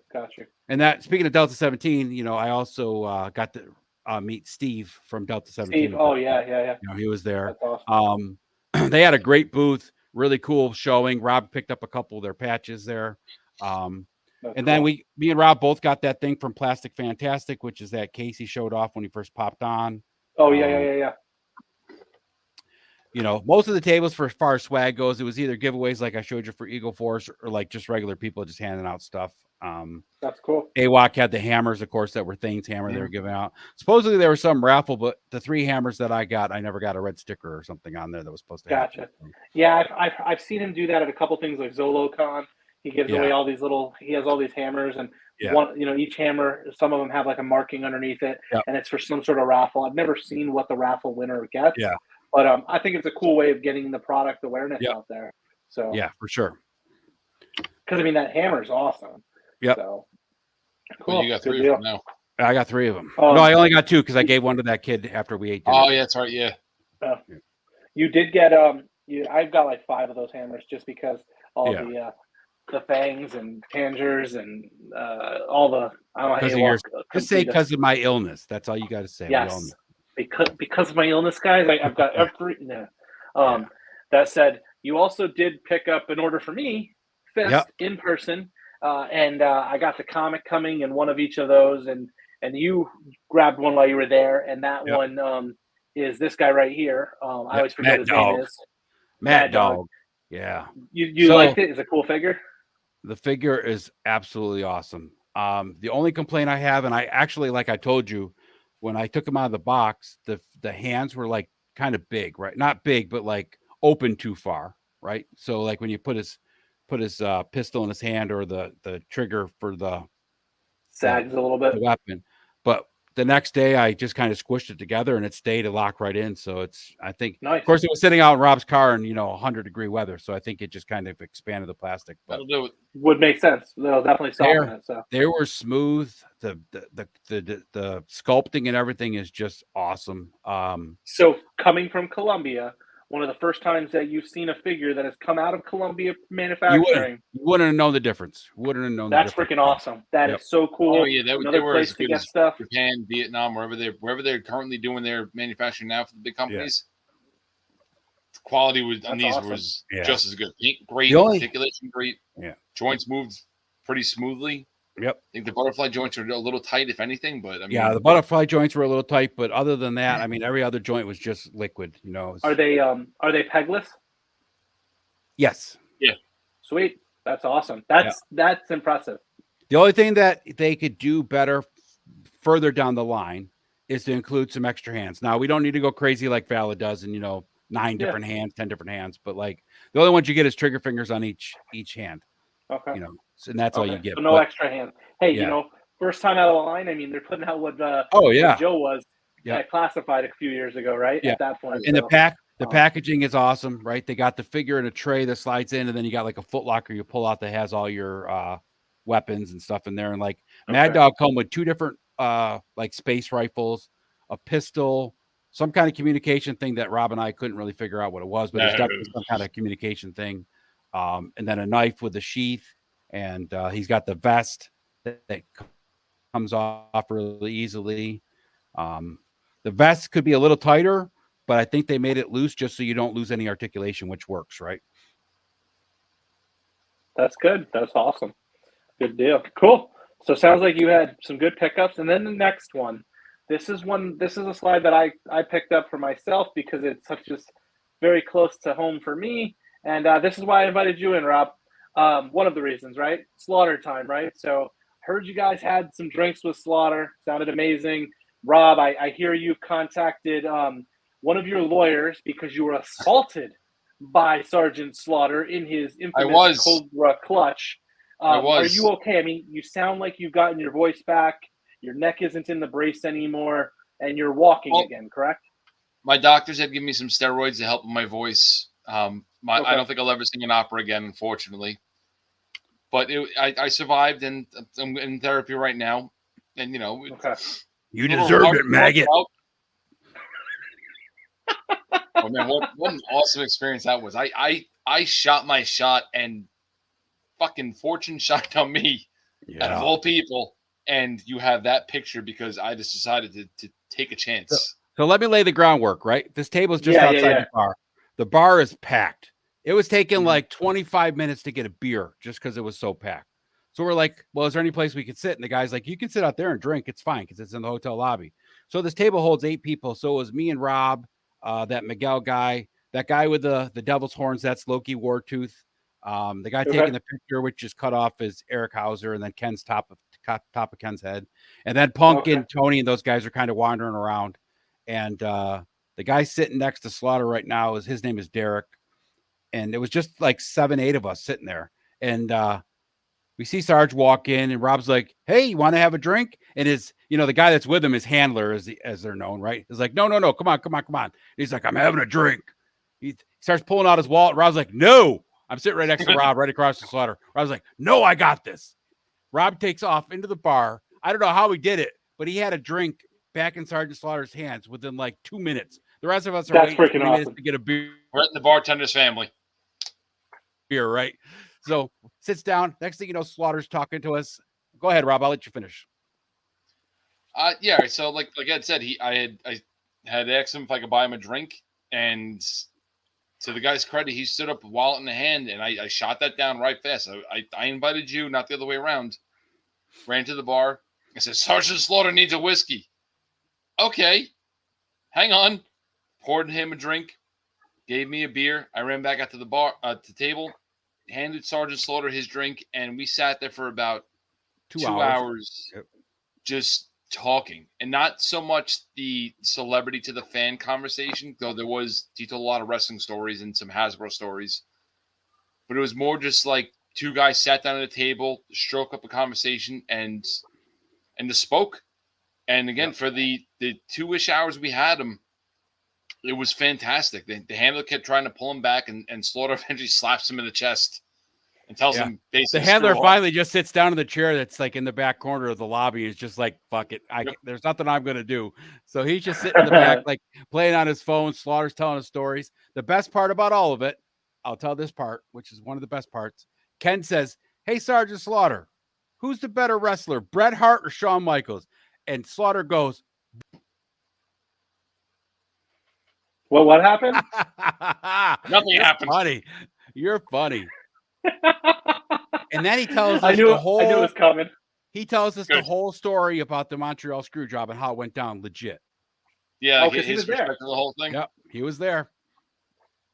And that, speaking of Delta 17, you know, I also got to meet Steve from Delta 17. Steve, yeah. You know, he was there. That's awesome. They had a great booth, really cool showing. Rob picked up a couple of their patches there. And then me and Rob both got that thing from Plastic Fantastic, which is that case he showed off when he first popped on. Oh, yeah. You know, most of the tables for as far as swag goes, it was either giveaways like I showed you for Eagle Force, or like just regular people just handing out stuff. That's cool. AWOC had the hammers, of course, that were Thane's hammer they were giving out. Supposedly there was some raffle, but the 3 hammers that I got, I never got a red sticker or something on there that was supposed to happen. Gotcha. Yeah, I've seen him do that at a couple things like ZoloCon. He gives away all these he has all these hammers, and one, you know, each hammer, some of them have like a marking underneath it, and it's for some sort of raffle. I've never seen what the raffle winner gets. Yeah. But I think it's a cool way of getting the product awareness out there. So yeah, for sure. Because I mean, that hammer is awesome. Yep. So cool. Well, you got 3 of them now. I got 3 of them. No, I only got 2 because I gave one to that kid after we ate dinner. Oh yeah, that's right. Yeah. You did get I've got like 5 of those hammers just because all the fangs and tangers and all the just say because of my illness. That's all you got to say. Yes. Because of my illness, guys, I've got every. That said, you also did pick up an order for me, Fest in person, and I got the comic coming in one of each of those, and you grabbed one while you were there, and that one is this guy right here. I always forget his name is Mad Dog. Yeah, you liked it? It's a cool figure. The figure is absolutely awesome. The only complaint I have, and I actually, like I told you, when I took him out of the box, the hands were like kind of big, right? Not big, but like open too far, right? So like when you put his pistol in his hand, or the trigger for the sags a little bit, the weapon. But the next day I just kind of squished it together and it stayed locked right in. So it's, I think, nice. Of course, it was sitting out in Rob's car in 100-degree weather, so I think it just kind of expanded the plastic. But that'll do it. Would make sense. They'll definitely soften it. So they were smooth. The sculpting and everything is just awesome. So coming from Colombia, one of the first times that you've seen a figure that has come out of Columbia You manufacturing. wouldn't have known the difference. Wouldn't have known That's the difference. freaking awesome. That Yep. is so cool. Oh yeah, they Another were place as to good get as stuff. Japan, Vietnam, wherever they're currently doing their manufacturing now for the big companies. The quality on these awesome. was Yeah. just as good. Great The only- articulation, great. Yeah. Joints moved pretty smoothly. Yep. I think the butterfly joints are a little tight, if anything, but I mean, Yeah, the butterfly joints were a little tight, but other than that, I mean, every other joint was just liquid. You know. Are they pegless? Yes. Sweet. That's awesome. That's impressive. The only thing that they could do better further down the line is to include some extra hands. Now, we don't need to go crazy like Valid does and, 9 different hands, 10 different hands, but like the only ones you get is trigger fingers on each hand, Okay. and that's all you get. So no extra hands. Hey, Yeah. First time out of the line. I mean, they're putting out what Oh, yeah. what Joe was Yeah. classified a few years ago, right? Yeah. At that point. And so, the packaging is awesome, right? They got the figure in a tray that slides in, and then you got like a foot locker you pull out that has all your weapons and stuff in there. And like Mad Dog come with 2 different like space rifles, a pistol, some kind of communication thing that Rob and I couldn't really figure out what it was, but it's definitely some kind of communication thing. And then a knife with a sheath, and he's got the vest that comes off really easily. The vest could be a little tighter, but I think they made it loose just so you don't lose any articulation, which works, right? That's good. That's awesome. Good deal. Cool. So it sounds like you had some good pickups. And then the next one. This is a slide that I picked up for myself because it's just very close to home for me. And this is why I invited you in, Rob. One of the reasons, right? Slaughter time, right? So heard you guys had some drinks with Slaughter. Sounded amazing. Rob, I hear you contacted one of your lawyers because you were assaulted by Sergeant Slaughter in his infamous Cobra clutch. Are you okay? I mean, you sound like you've gotten your voice back. Your neck isn't in the brace anymore, and you're walking again, correct? My doctors have given me some steroids to help with my voice. I don't think I'll ever sing an opera again, unfortunately. But I survived, and I'm in therapy right now. And, You deserve it, maggot. Oh, man, what an awesome experience that was. I shot my shot, and fucking fortune shot on me, out of all people. And you have that picture because I just decided to take a chance. So let me lay the groundwork, right? This table is just outside the bar. The bar is packed. It was taking like 25 minutes to get a beer just because it was so packed. So we're like, well, is there any place we could sit? And the guy's like, you can sit out there and drink. It's fine because it's in the hotel lobby. So this table holds 8 people. So it was me and Rob, that Miguel guy, that guy with the devil's horns. That's Loki Wartooth. The guy taking the picture, which is cut off, is Eric Hauser, and then Ken's top of Ken's head. And then Punk and Tony and those guys are kind of wandering around. And the guy sitting next to Slaughter right now his name is Derek. And it was just like 7, 8 of us sitting there. And we see Sarge walk in, and Rob's like, hey, you want to have a drink? And the guy that's with him, his handler, as they're known, right? He's like, no, come on. He's like, I'm having a drink. He starts pulling out his wallet. Rob's like, no. I'm sitting right next to Rob, right across the Slaughter. Rob's like, no, I got this. Rob takes off into the bar. I don't know how he did it, but he had a drink back in Sergeant Slaughter's hands within like 2 minutes. The rest of us are waiting 2 minutes to get a beer. We're in the bartender's family. Beer, right? So sits down. Next thing you know, Slaughter's talking to us. Go ahead, Rob. I'll let you finish. Yeah. So like Ed said, I had asked him if I could buy him a drink, and to the guy's credit, he stood up, wallet in the hand, and I shot that down right fast. I invited you, not the other way around. Ran to the bar. I said, Sergeant Slaughter needs a whiskey. Okay, hang on. Poured him a drink. Gave me a beer. I ran back out to the bar, to table, handed Sergeant Slaughter his drink, and we sat there for about 2 hours just talking. And not so much the celebrity to the fan conversation, though he told a lot of wrestling stories and some Hasbro stories. But it was more just like 2 guys sat down at a table, stroke up a conversation, and just spoke. And again, for the 2-ish hours we had him, it was fantastic. The handler kept trying to pull him back, and Slaughter eventually slaps him in the chest. and tells Yeah. him The basically handler screw off. finally just sits down in the chair that's like in the back corner of the lobby. Is just like, fuck it. There's nothing I'm going to do. So he's just sitting in the back, like playing on his phone. Slaughter's telling us stories. The best part about all of it, I'll tell this part, which is one of the best parts. Ken says, "Hey, Sergeant Slaughter, who's the better wrestler, Bret Hart or Shawn Michaels?" And Slaughter goes, Well, what happened? Nothing You're happened. funny. You're funny. And then he tells us I knew the it whole. was coming. He tells us the Good. whole story about the Montreal screw job and how it went down legit. Yeah, Oh, like 'cause he his was there. perspective of the whole thing. Yep, he was there.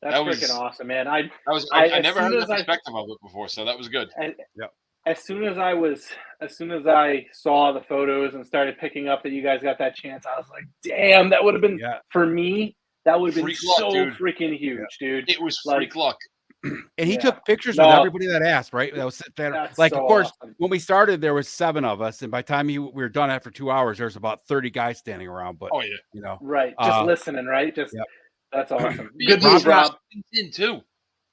That's That was- freaking awesome, man. I as never soon heard as the I- perspective of it before, so that was good. As soon as I saw the photos and started picking up that you guys got that chance, I was like, damn, that would have been for me. That would have been Freak luck, so dude. freaking huge, dude. It was Like- freak luck. And he Yeah. took pictures No. with everybody that asked, right? That was That's like, so of course, awesome. when we started, there was 7 of us, and by the time we were done after 2 hours, there was about 30 guys standing around. But Oh yeah, you know, Right. Just Uh, listening, right? Just yep. that's awesome. Yeah, Good move, Rob. In too.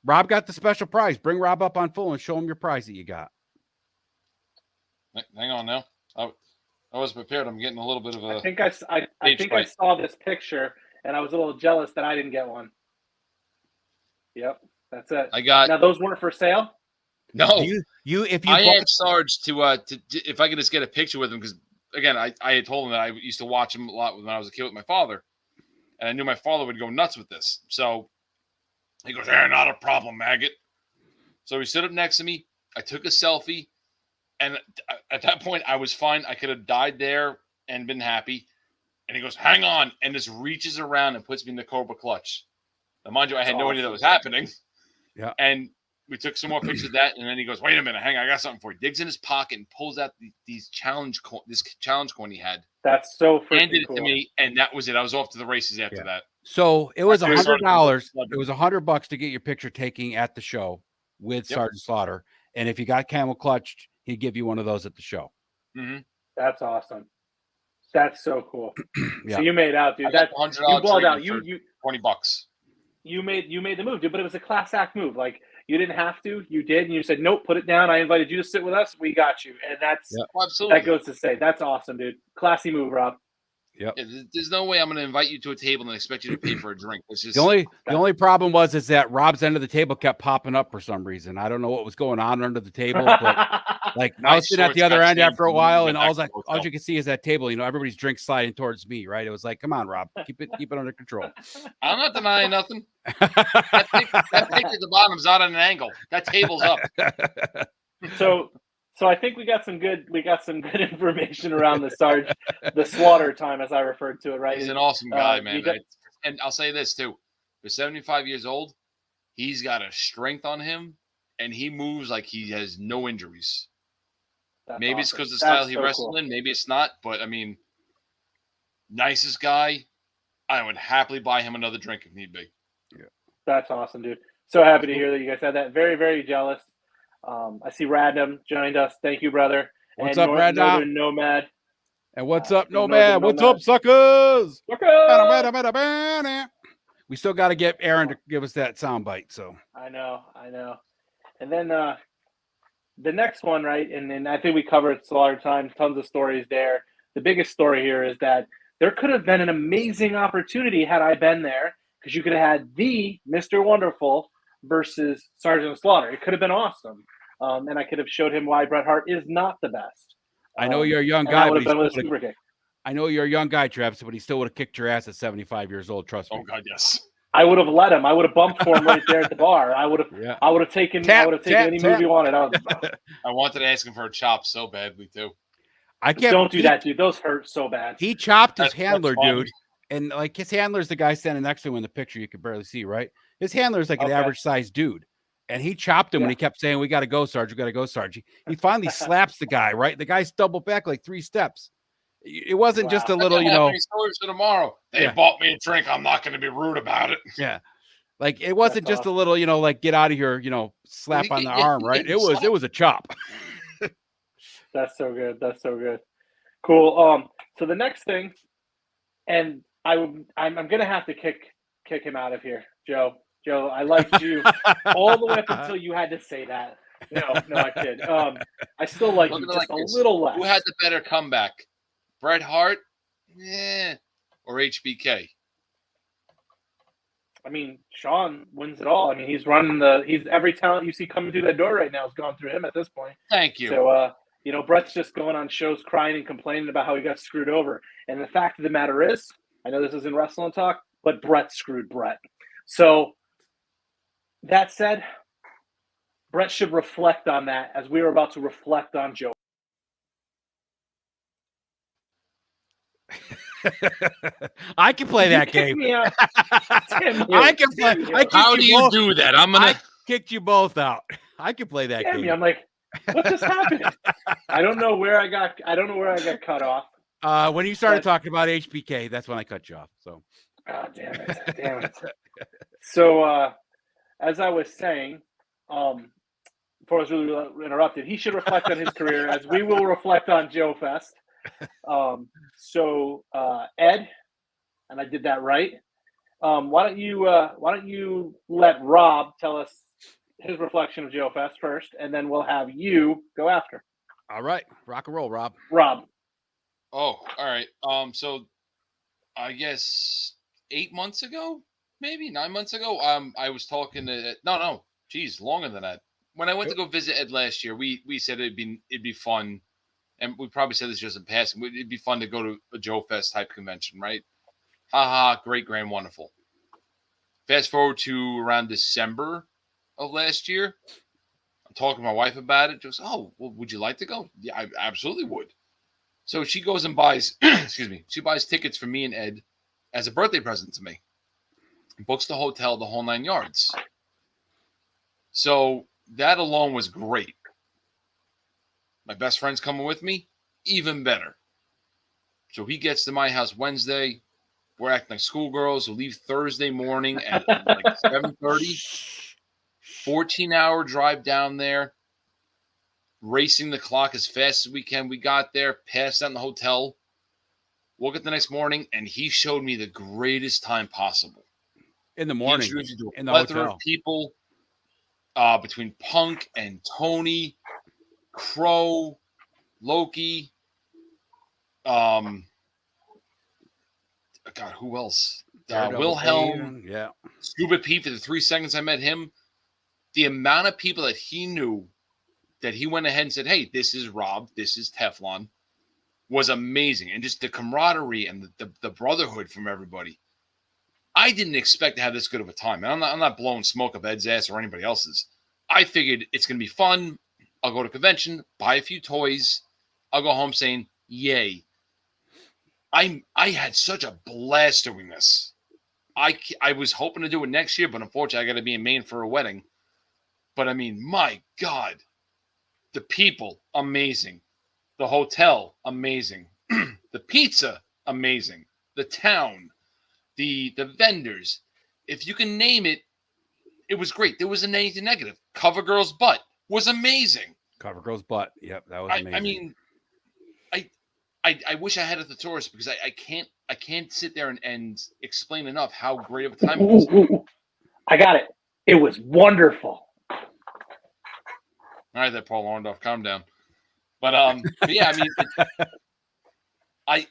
Rob got the special prize. Bring Rob up on full and show him your prize that you got. Hang on now. I was prepared. I'm getting a little bit of a. I think I Stage fright. saw this picture and I was a little jealous that I didn't get one. Yep, that's it. I got Now those weren't for sale. no. If you I bought- asked Sarge to if I could just get a picture with him because again I had told him that I used to watch him a lot when I was a kid with my father, and I knew my father would go nuts with this. So he goes, not a problem, maggot." So he stood up next to me. I took a selfie, and at that point I was fine. I could have died there and been happy. And he goes, "Hang on," and just reaches around and puts me in the Cobra clutch. Now, mind you, I had no idea that was happening. Yeah. And we took some more pictures of that, and then he goes, "Wait a minute, hang on, I got something for you." Digs in his pocket and pulls out this challenge coin he had. That's so Handed freaking it cool. to me, and that was it. I was off to the races after Yeah. that. So it was I figured $100. Sergeant It was $100 to get your picture taking at the show with Yep. Sergeant Slaughter. And if you got camel clutched, he'd give you one of those at the show. Mm-hmm. That's awesome. That's so cool. Yeah. So you made out, dude. I got That the $100 you balled out. treatment You for $20. you made the move, dude. But it was a class act move. Like you didn't have to. You did, and you said, "Nope, put it down. I invited you to sit with us. We got you." And that's Yep. Oh, absolutely. that goes to say that's awesome, dude. Classy move, Rob. Yeah, there's no way I'm going to invite you to a table and expect you to pay for a drink. It's just The only problem is that Rob's end of the table kept popping up for some reason. I don't know what was going on under the table, but like I My was sitting at the shorts other got end after a changed while, when and we all got back to the you hotel. can see is that table. You know, everybody's drink sliding towards me, right? It was like, come on, Rob, keep it under control. I'm not denying nothing. That pic at the bottom's not at an angle. That table's up. So I think we got some good information around the slaughter time, as I referred to it, right? He's an awesome guy, man. you got- And I'll say this too: for 75 years old, he's got a strength on him, and he moves like he has no injuries. That's Maybe it's awesome. because of the style That's he so wrestled cool. in. Maybe it's not. But I mean, nicest guy. I would happily buy him another drink if need be. That's awesome, dude. So happy to hear that you guys had that. Very, very jealous. I see Radnam joined us. Thank you, brother. What's And up, Radnam? Northern Nomad. And what's up, Northern Nomad? What's Nomad. up, suckers? Suckers! We still got to get Aaron to give us that sound bite. So I know. And then the next one, right? And I think we covered Slaughter Time, tons of stories there. The biggest story here is that there could have been an amazing opportunity had I been there, because you could have had the Mr. Wonderful versus Sergeant Slaughter. It could have been awesome. And I could have showed him why Bret Hart is not the best. I know you're a young and guy, that would but have been with a he's super kick. I know you're a young guy, Travis, but he still would have kicked your ass at 75 years old. Trust me. Oh God, yes. I would have let him. I would have bumped for him right there at the bar. I would have taken any move he wanted. I wanted to ask him for a chop so badly too. I can't. Don't do that, dude. Those hurt so bad. He chopped his That's handler, funny. dude. And like his handler's the guy standing next to him in the picture you could barely see, right? His handler's like an Okay. average sized dude. And he chopped him when he kept saying, "We got to go, Sarge. We got to go, Sarge." He finally slaps the guy, right? The guy stumbled back like 3 steps. It wasn't just a little, you know. Stories for tomorrow. They bought me a drink. I'm not going to be rude about it. Yeah. Like it wasn't That's just a little, you know, like get out of here, you know, slap on the arm, right? It was a chop. That's so good. That's so good. Cool. So the next thing, and I'm gonna have to kick him out of here, Joe. Joe, I liked you all the way up until you had to say that. No, I kid. I still like Look you at it just like a this. little less. Who had the better comeback? Bret Hart? Or HBK? I mean, Sean wins it all. I mean, he's every talent you see coming through that door right now has gone through him at this point. Thank you. So, Brett's just going on shows crying and complaining about how he got screwed over. And the fact of the matter is, I know this isn't wrestling talk, but Brett screwed Brett. So, that said, Brett should reflect on that as we were about to reflect on Joe. I can play that game. I can play. How do you do that? I kicked you both out. I can play that game. I'm like, what just happened? I don't know where I got cut off. When you started talking about HBK, that's when I cut you off. So, damn it. So, as I was saying, before I was really interrupted, he should reflect on his career as we will reflect on JoeFest. So, Ed, and I did that right. Why don't you let Rob tell us his reflection of JoeFest first, and then we'll have you go after. All right, rock and roll, Rob. Rob. Oh, all right. So I guess 8 months ago, maybe 9 months ago, I was talking to geez, longer than that. When I went to go visit Ed last year, we said it'd be fun, and we probably said this just in passing. It'd be fun to go to a JoeFest type convention, right? Great, grand, wonderful. Fast forward to around December of last year. I'm talking to my wife about it. Just, well, would you like to go? Yeah, I absolutely would. So she goes and buys, she buys tickets for me and Ed as a birthday present to me. Books the hotel, the whole 9 yards. So that alone was great. My best friend's coming with me, even better. So he gets to my house Wednesday. We're acting like schoolgirls. We'll leave Thursday morning at like 7:30. 14-hour drive down there. Racing the clock as fast as we can. We got there, passed out in the hotel. Woke up the next morning, and he showed me the greatest time possible. In the morning, he introduced me to in a the plethora hotel. of people, between Punk and Tony, Crow, Loki, God, who else? Wilhelm, yeah, Scuba Pete. For the 3 seconds I met him, the amount of people that he knew, that he went ahead and said, "Hey, this is Rob, this is Teflon," was amazing, and just the camaraderie and the brotherhood from everybody. I didn't expect to have this good of a time, and I'm not blowing smoke up Ed's ass or anybody else's. I figured it's gonna be fun. I'll go to convention, buy a few toys. I'll go home saying, "Yay!" I had such a blast doing this. I was hoping to do it next year, but unfortunately, I got to be in Maine for a wedding. But I mean, my God, the people, amazing. The hotel, amazing. The pizza, amazing. The town, the vendors. If you can name it, it was great. There wasn't anything negative. Cover Girl's butt was amazing. Cover Girl's butt. Yep, that was amazing. I mean, I wish I had a thesaurus because I can't sit there and explain enough how great of a time it was. I got it. It was wonderful. All right, there, Paul Orndorff, calm down. But yeah, I mean,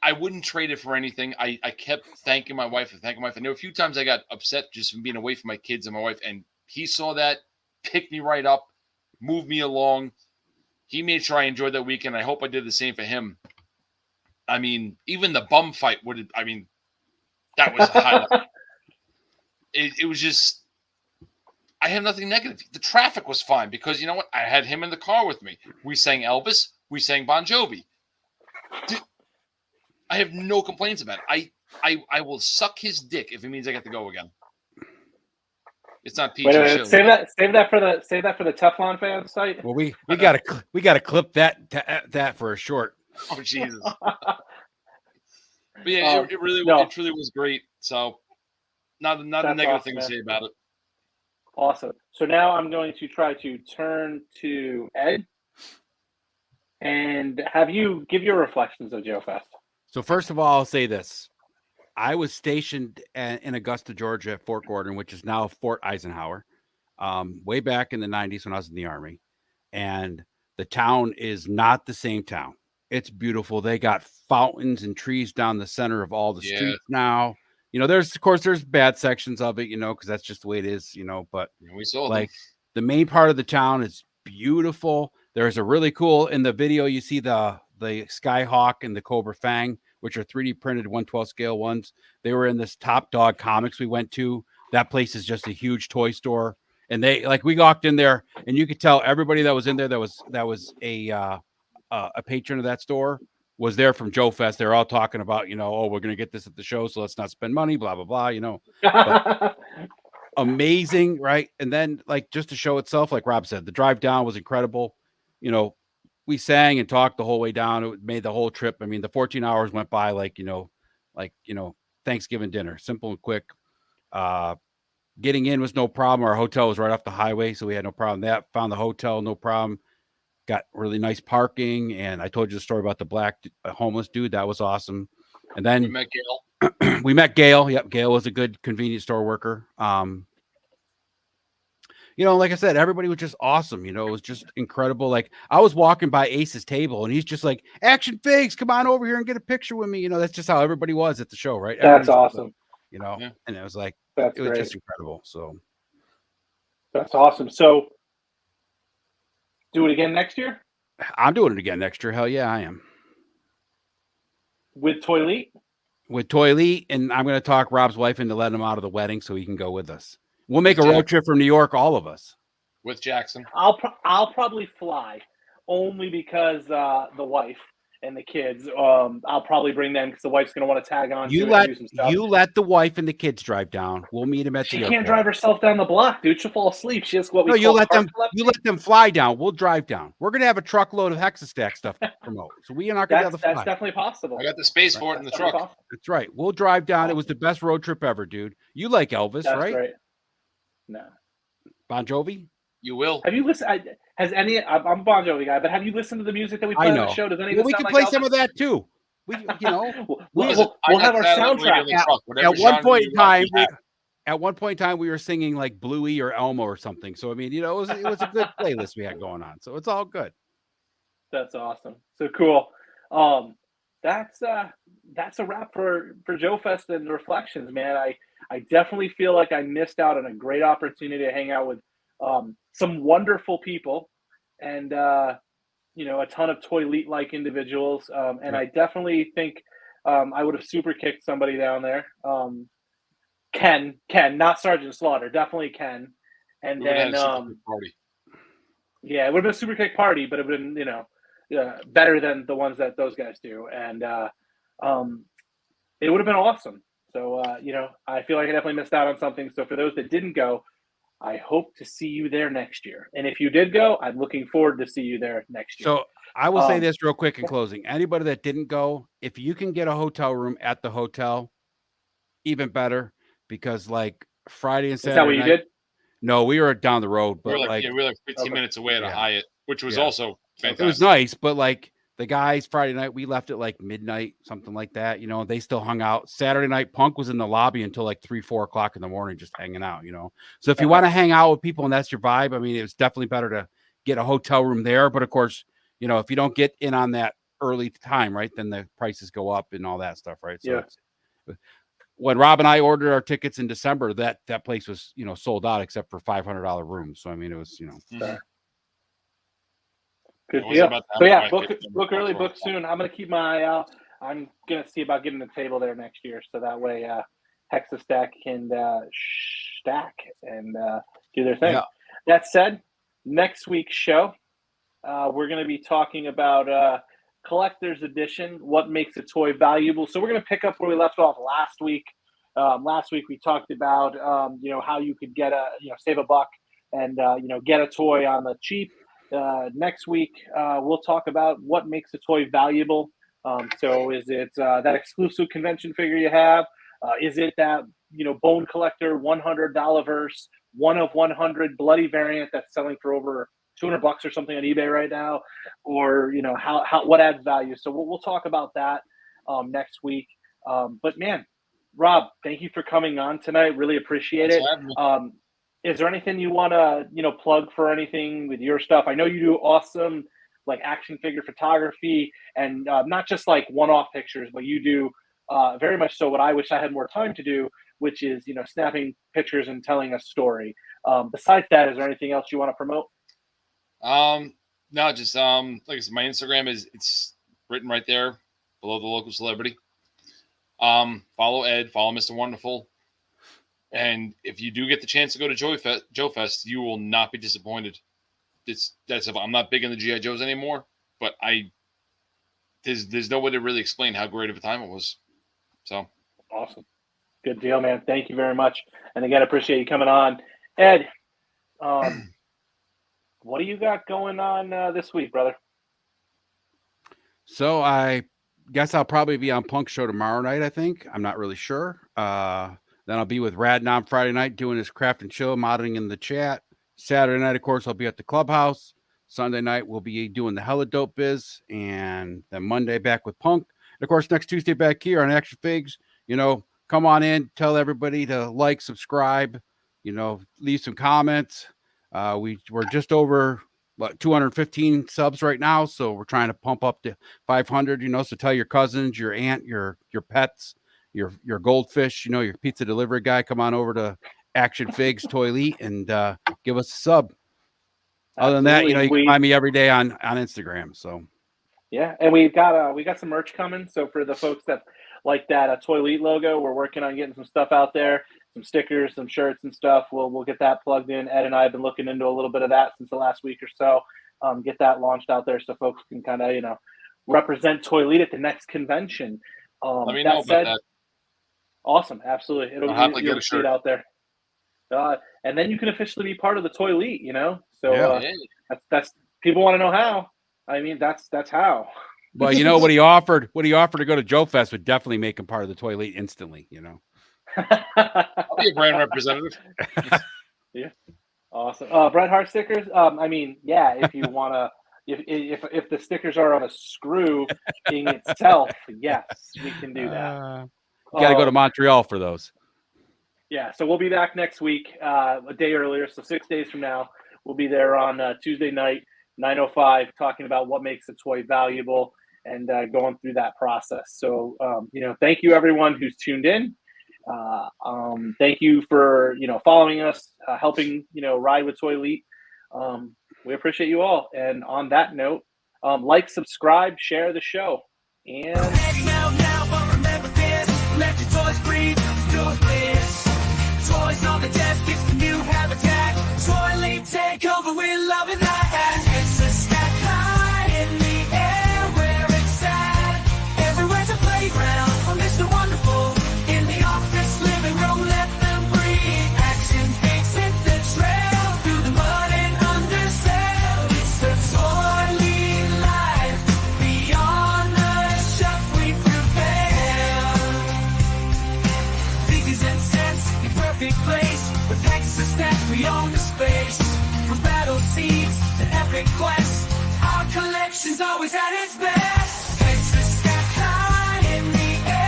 I wouldn't trade it for anything. I kept thanking my wife and thanking my wife. And there were a few times I got upset just from being away from my kids and my wife, and he saw that, picked me right up, moved me along. He made sure I enjoyed that weekend. I hope I did the same for him. I mean, even the bum fight that was a highlight. It was just, I have nothing negative. The traffic was fine because you know what? I had him in the car with me. We sang Elvis. We sang Bon Jovi. I have no complaints about it. I will suck his dick if it means I get to go again. It's not PG. Wait, save that for the Teflon fan site. Well, we gotta clip that for a short. Oh Jesus! But yeah, it truly was great. So, not a negative awesome, thing man. to say about it. Awesome. So now I'm going to try to turn to Ed and have you give your reflections of JoeFest. So first of all, I'll say this. I was stationed in Augusta, Georgia at Fort Gordon, which is now Fort Eisenhower, way back in the 90s when I was in the Army. and the town is not the same town. It's beautiful. They got fountains and trees down the center of all the Yeah. streets now. There's of course there's bad sections of it, because that's just the way it is, but We saw like the main part of the town is beautiful. There's a really cool in the video. You see the Skyhawk and the Cobra Fang, which are 3D printed 1/12 scale ones. They were in this Top Dog Comics we went to. That place is just a huge toy store, and we walked in there, and you could tell everybody that was in there that was a patron of that store was there from JoeFest. They're all talking about, oh, we're going to get this at the show, so let's not spend money, blah, blah, blah, But amazing, right? And then, just the show itself, like Rob said, the drive down was incredible. We sang and talked the whole way down. It made the whole trip. I mean, the 14 hours went by like Thanksgiving dinner, simple and quick. Getting in was no problem. Our hotel was right off the highway, so we had no problem with that. Found the hotel, no problem. Got really nice parking, and I told you the story about the black homeless dude. That was awesome. And then we met Gail. We met Gail. Yep, Gail was a good convenience store worker. Like I said, everybody was just awesome. It was just incredible. Like I was walking by Ace's table, and he's just like, "Akxion Figs, come on over here and get a picture with me." That's just how everybody was at the show, right? That's awesome. And it was like it was great. Just incredible. So that's awesome. So do it again next year? I'm doing it again next year. Hell yeah, I am. With ToyLeet? With ToyLeet, and I'm going to talk Rob's wife into letting him out of the wedding so he can go with us. We'll make a road trip from New York, all of us. With Jackson. I'll probably fly, only because the wife and the kids. I'll probably bring them because the wife's going to want to tag on. You let the wife and the kids drive down. We'll meet them at the airport. She can't drive herself down the block, dude. She'll fall asleep. She has what we call you let them fly down. We'll drive down. We're going to have a truckload of Hexastack stuff to promote. So we are not going to be able to fly. That's definitely possible. I got the space for it in the truck. Possible. That's right. We'll drive down. It was the best road trip ever, dude. You like Elvis, that's right? No. Bon Jovi? You will. Have you listened? I'm a Bon Jovi guy, but have you listened to the music that we play on the show? Does any we can play some of that too. We'll have our soundtrack. At one point in time, we were singing like Bluey or Elmo or something. So I mean, it was a good playlist we had going on. So it's all good. That's awesome. So cool. That's a wrap for JoeFest and Reflections, man. I definitely feel like I missed out on a great opportunity to hang out with some wonderful people and a ton of ToyLeet-like individuals. And I definitely think I would have super kicked somebody down there. Ken, not Sergeant Slaughter, definitely Ken. And then party. Yeah, it would have been a super kick party, but it would have been better than the ones that those guys do. And it would have been awesome. So I feel like I definitely missed out on something. So for those that didn't go, I hope to see you there next year. And if you did go, I'm looking forward to see you there next year. So I will say this real quick in closing. Anybody that didn't go, if you can get a hotel room at the hotel, even better, because like Friday and Saturday. Is that what you did? No, we were down the road, but we were like 15 minutes away at a Hyatt, which was also fantastic. It was nice, but like the guys Friday night, we left at like midnight, something like that. They still hung out. Saturday night, Punk was in the lobby until like 3-4 o'clock in the morning, just hanging out. So if you want to hang out with people and that's your vibe, I mean, it was definitely better to get a hotel room there. But of course, if you don't get in on that early time, right, then the prices go up and all that stuff, right? So when Rob and I ordered our tickets in December, that place was sold out except for $500 rooms. So I mean, it was good deal. So yeah, book early, book soon. I'm gonna keep my eye out. I'm gonna see about getting a table there next year, so that way Hexastack can stack and do their thing. Yeah. That said, next week's show, we're gonna be talking about collector's edition. What makes a toy valuable? So we're gonna pick up where we left off last week. Last week we talked about how you could get save a buck and get a toy on the cheap. Next week, we'll talk about what makes a toy valuable. So is it that exclusive convention figure you have? Is it that, Bone Collector $100 verse, 1 of 100 bloody variant that's selling for over $200 or something on eBay right now? Or, what adds value? So we'll talk about that next week. But man, Rob, thank you for coming on tonight. Really appreciate it. is there anything you want to, plug for anything with your stuff? I know you do awesome like action figure photography and not just like one-off pictures, but you do very much so what I wish I had more time to do, which is, snapping pictures and telling a story. Besides that, is there anything else you want to promote? No, just like I said, my Instagram it's written right there below the local celebrity. Follow Ed, follow Mr. Wonderful. And if you do get the chance to go to JoeFest, you will not be disappointed. I'm not big in the G.I. Joes anymore, but there's no way to really explain how great of a time it was. So awesome. Good deal, man. Thank you very much. And again, appreciate you coming on. Ed, what do you got going on this week, brother? So I guess I'll probably be on Punk's show tomorrow night, I think. I'm not really sure. Then I'll be with Radna on Friday night doing his craft and chill, modding in the chat. Saturday night, of course, I'll be at the clubhouse. Sunday night, we'll be doing the Hella Dope Biz. And then Monday, back with Punk. And of course, next Tuesday, back here on Akxion Figs. Come on in, tell everybody to like, subscribe, leave some comments. We're just over 215 subs right now, so we're trying to pump up to 500. So tell your cousins, your aunt, your pets, your goldfish, your pizza delivery guy, come on over to Akxion Figs ToyLeet and give us a sub. Other than that, you can find me every day on Instagram. So yeah, and we got some merch coming. So for the folks that like that ToyLeet logo, we're working on getting some stuff out there, some stickers, some shirts and stuff. We'll get that plugged in. Ed and I have been looking into a little bit of that since the last week or so. Get that launched out there so folks can kind of represent ToyLeet at the next convention. Let me know about that. Awesome, absolutely. You'll get a shirt out there. And then you can officially be part of the ToyLeet, So that's people want to know how. I mean, that's how. Well, what he offered to go to JoeFest would definitely make him part of the ToyLeet instantly. I'll be a brand representative. Yeah, awesome. Bret Hart stickers. If you want to, if the stickers are on a screw in itself, yes, we can do that. You got to go to Montreal for those. Yeah, so we'll be back next week, a day earlier. So 6 days from now, we'll be there on Tuesday night, 9:05, talking about what makes a toy valuable and going through that process. So, thank you everyone who's tuned in. Thank you for, following us, helping, ride with ToyLeet. We appreciate you all. And on that note, like, subscribe, share the show. And let your toys breathe, do it bliss. Toys on the desk, it's the new habitat. ToyLeet Takeover, we're loving that. It's a stack high in the air where it's at. Everywhere's a playground for Mr. Wonderful. In the office, living room, let them breathe. Akxion Figs hit the trail through the mud and undersell. It's the ToyLeet life beyond the shelf we prepare. Figures and cents, the perfect place. With Texas stats, we own the space. From battle seeds to epic quests, our collection's always at its best.